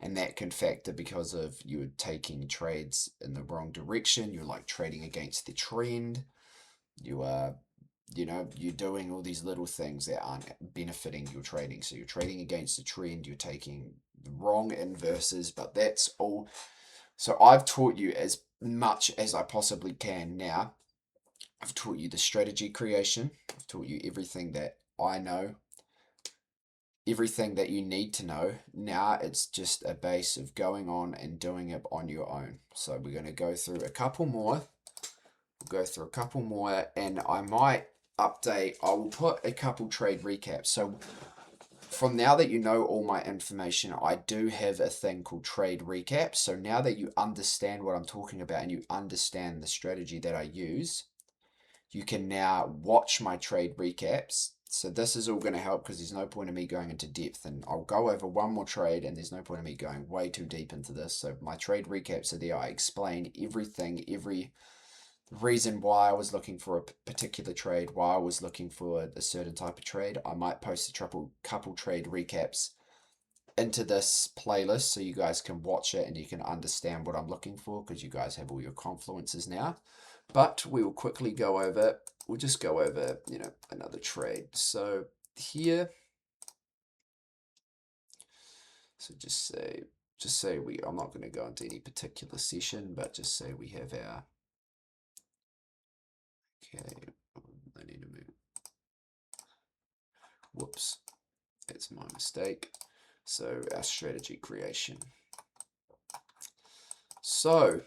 And that can factor because of you're taking trades in the wrong direction. You're like trading against the trend. You are, you're doing all these little things that aren't benefiting your trading. So you're trading against the trend. You're taking the wrong inverses, but that's all. So I've taught you as much as I possibly can now. I've taught you the strategy creation. I've taught you everything that I know, everything that you need to know. Now it's just a base of going on and doing it on your own. So we're going to go through a couple more. We'll go through a couple more, and I might update. I will put a couple trade recaps. So from now that you know all my information, I do have a thing called trade recaps. So now that you understand what I'm talking about and you understand the strategy that I use, you can now watch my trade recaps. So this is all going to help because there's no point in me going into depth, and I'll go over one more trade and there's no point in me going way too deep into this. So my trade recaps are there. I explain everything, every reason why I was looking for a particular trade, why I was looking for a certain type of trade. I might post a couple trade recaps into this playlist so you guys can watch it and you can understand what I'm looking for, because you guys have all your confluences now. But we will quickly go over, we'll just go over, another trade. So here, so just say I'm not going to go into any particular session, but just say we have our, okay, I need to move, whoops, that's my mistake. So our strategy creation. So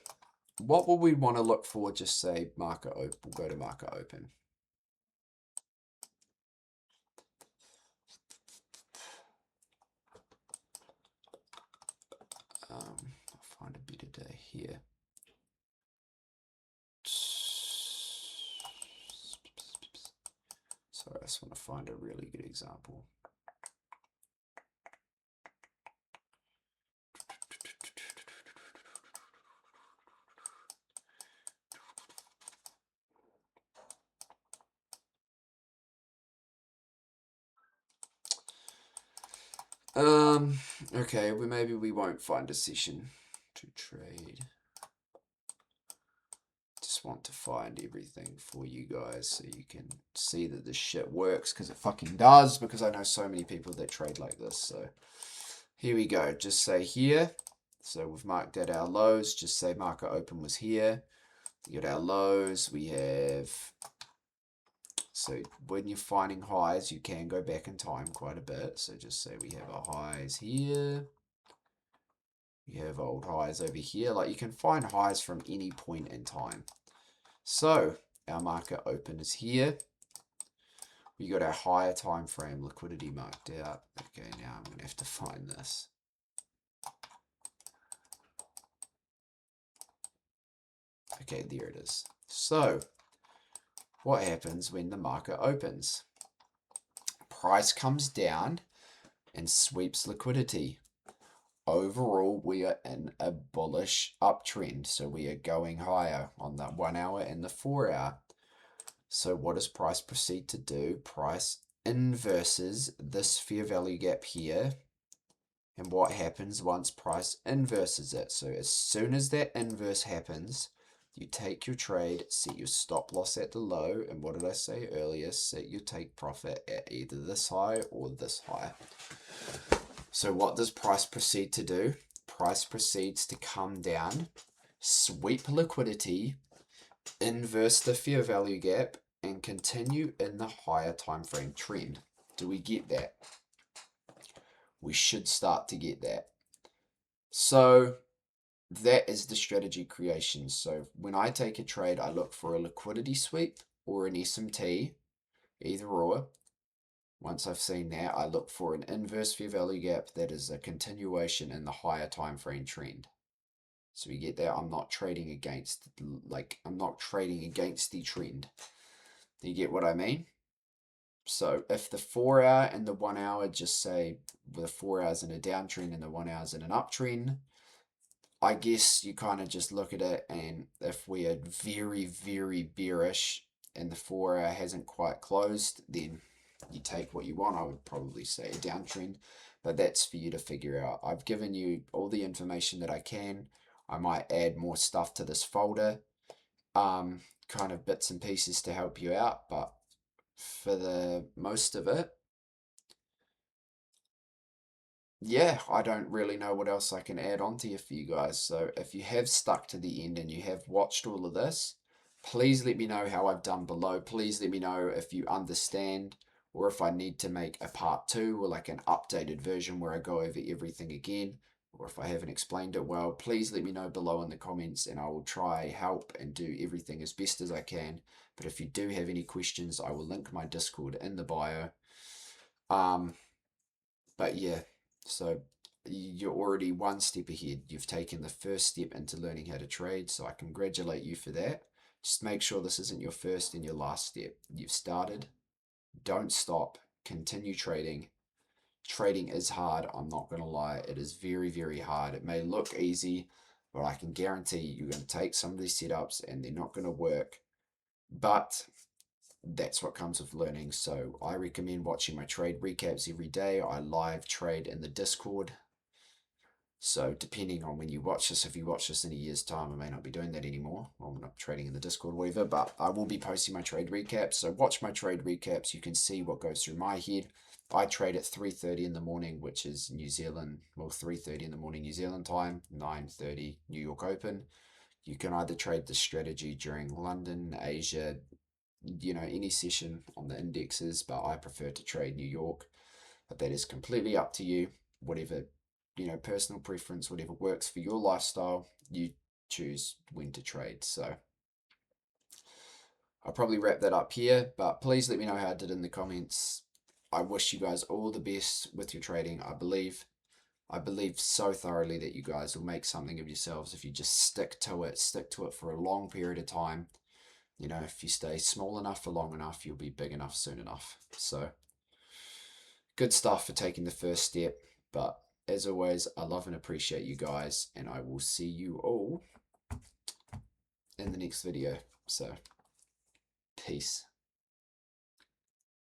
what will we want to look for? Just say market open, we'll go to market open. I'll find a better day here. Sorry, I just want to find a really good example. Okay, maybe we won't find a session to trade. Just want to find everything for you guys so you can see that this shit works, because it fucking does, because I know so many people that trade like this. So here we go. Just say here. So we've marked out our lows. Just say market open was here. We got our lows. We have, so when you're finding highs, you can go back in time quite a bit. So just say we have our highs here. We have old highs over here. Like, you can find highs from any point in time. So our market open is here. We got our higher time frame liquidity marked out. Okay, now I'm going to have to find this. Okay, there it is. So what happens when the market opens? Price comes down and sweeps liquidity. Overall, we are in a bullish uptrend. So we are going higher on the 1 hour and the 4 hour. So what does price proceed to do? Price inverses this fair value gap here. And what happens once price inverses it? So as soon as that inverse happens, you take your trade, set your stop loss at the low, and what did I say earlier? Set your take profit at either this high or this high. So what does price proceed to do? Price proceeds to come down, sweep liquidity, inverse the fair value gap, and continue in the higher time frame trend. Do we get that? We should start to get that. So that is the strategy creation. So when I take a trade, I look for a liquidity sweep or an SMT, either or. Once I've seen that, I look for an inverse fair value gap that is a continuation in the higher time frame trend. So we get that. I'm not trading against, I'm not trading against the trend. Do you get what I mean? So if the 4 hour and the 1 hour, just say the 4 hours in a downtrend and the 1 hour's in an uptrend, I guess you kind of just look at it, and if we are very, very bearish and the 4 hour hasn't quite closed, then you take what you want. I would probably say a downtrend. but that's for you to figure out. I've given you all the information that I can. I might add more stuff to this folder, kind of bits and pieces to help you out, but for the most of it, yeah, I don't really know what else I can add on to you for you guys. So if you have stuck to the end and you have watched all of this, please let me know how I've done below. Please let me know if you understand, or if I need to make a part 2 or like an updated version where I go over everything again, or if I haven't explained it well. Please let me know below in the comments and I will try help and do everything as best as I can. But if you do have any questions, I will link my Discord in the bio. But yeah, so you're already one step ahead. You've taken the first step into learning how to trade, so I congratulate you for that. Just make sure this isn't your first and your last step. You've started. Don't stop. Continue trading. Trading is hard. I'm not going to lie. It is very, very hard. It may look easy, but I can guarantee you're going to take some of these setups and they're not going to work. But that's what comes with learning. So I recommend watching my trade recaps every day. I live trade in the Discord. So depending on when you watch this, if you watch this in a year's time, I may not be doing that anymore. Well, I'm not trading in the Discord or whatever, but I will be posting my trade recaps. So watch my trade recaps. You can see what goes through my head. I trade at 3:30 in the morning, which is New Zealand, well, 3:30 in the morning New Zealand time, 9:30 New York Open. You can either trade the strategy during London, Asia, any session on the indexes, but I prefer to trade New York. But that is completely up to you. Whatever, personal preference, whatever works for your lifestyle, you choose when to trade. So I'll probably wrap that up here, but please let me know how I did in the comments. I wish you guys all the best with your trading. I believe so thoroughly that you guys will make something of yourselves if you just stick to it for a long period of time. If you stay small enough for long enough, you'll be big enough soon enough. So good stuff for taking the first step. But as always, I love and appreciate you guys, and I will see you all in the next video. So peace.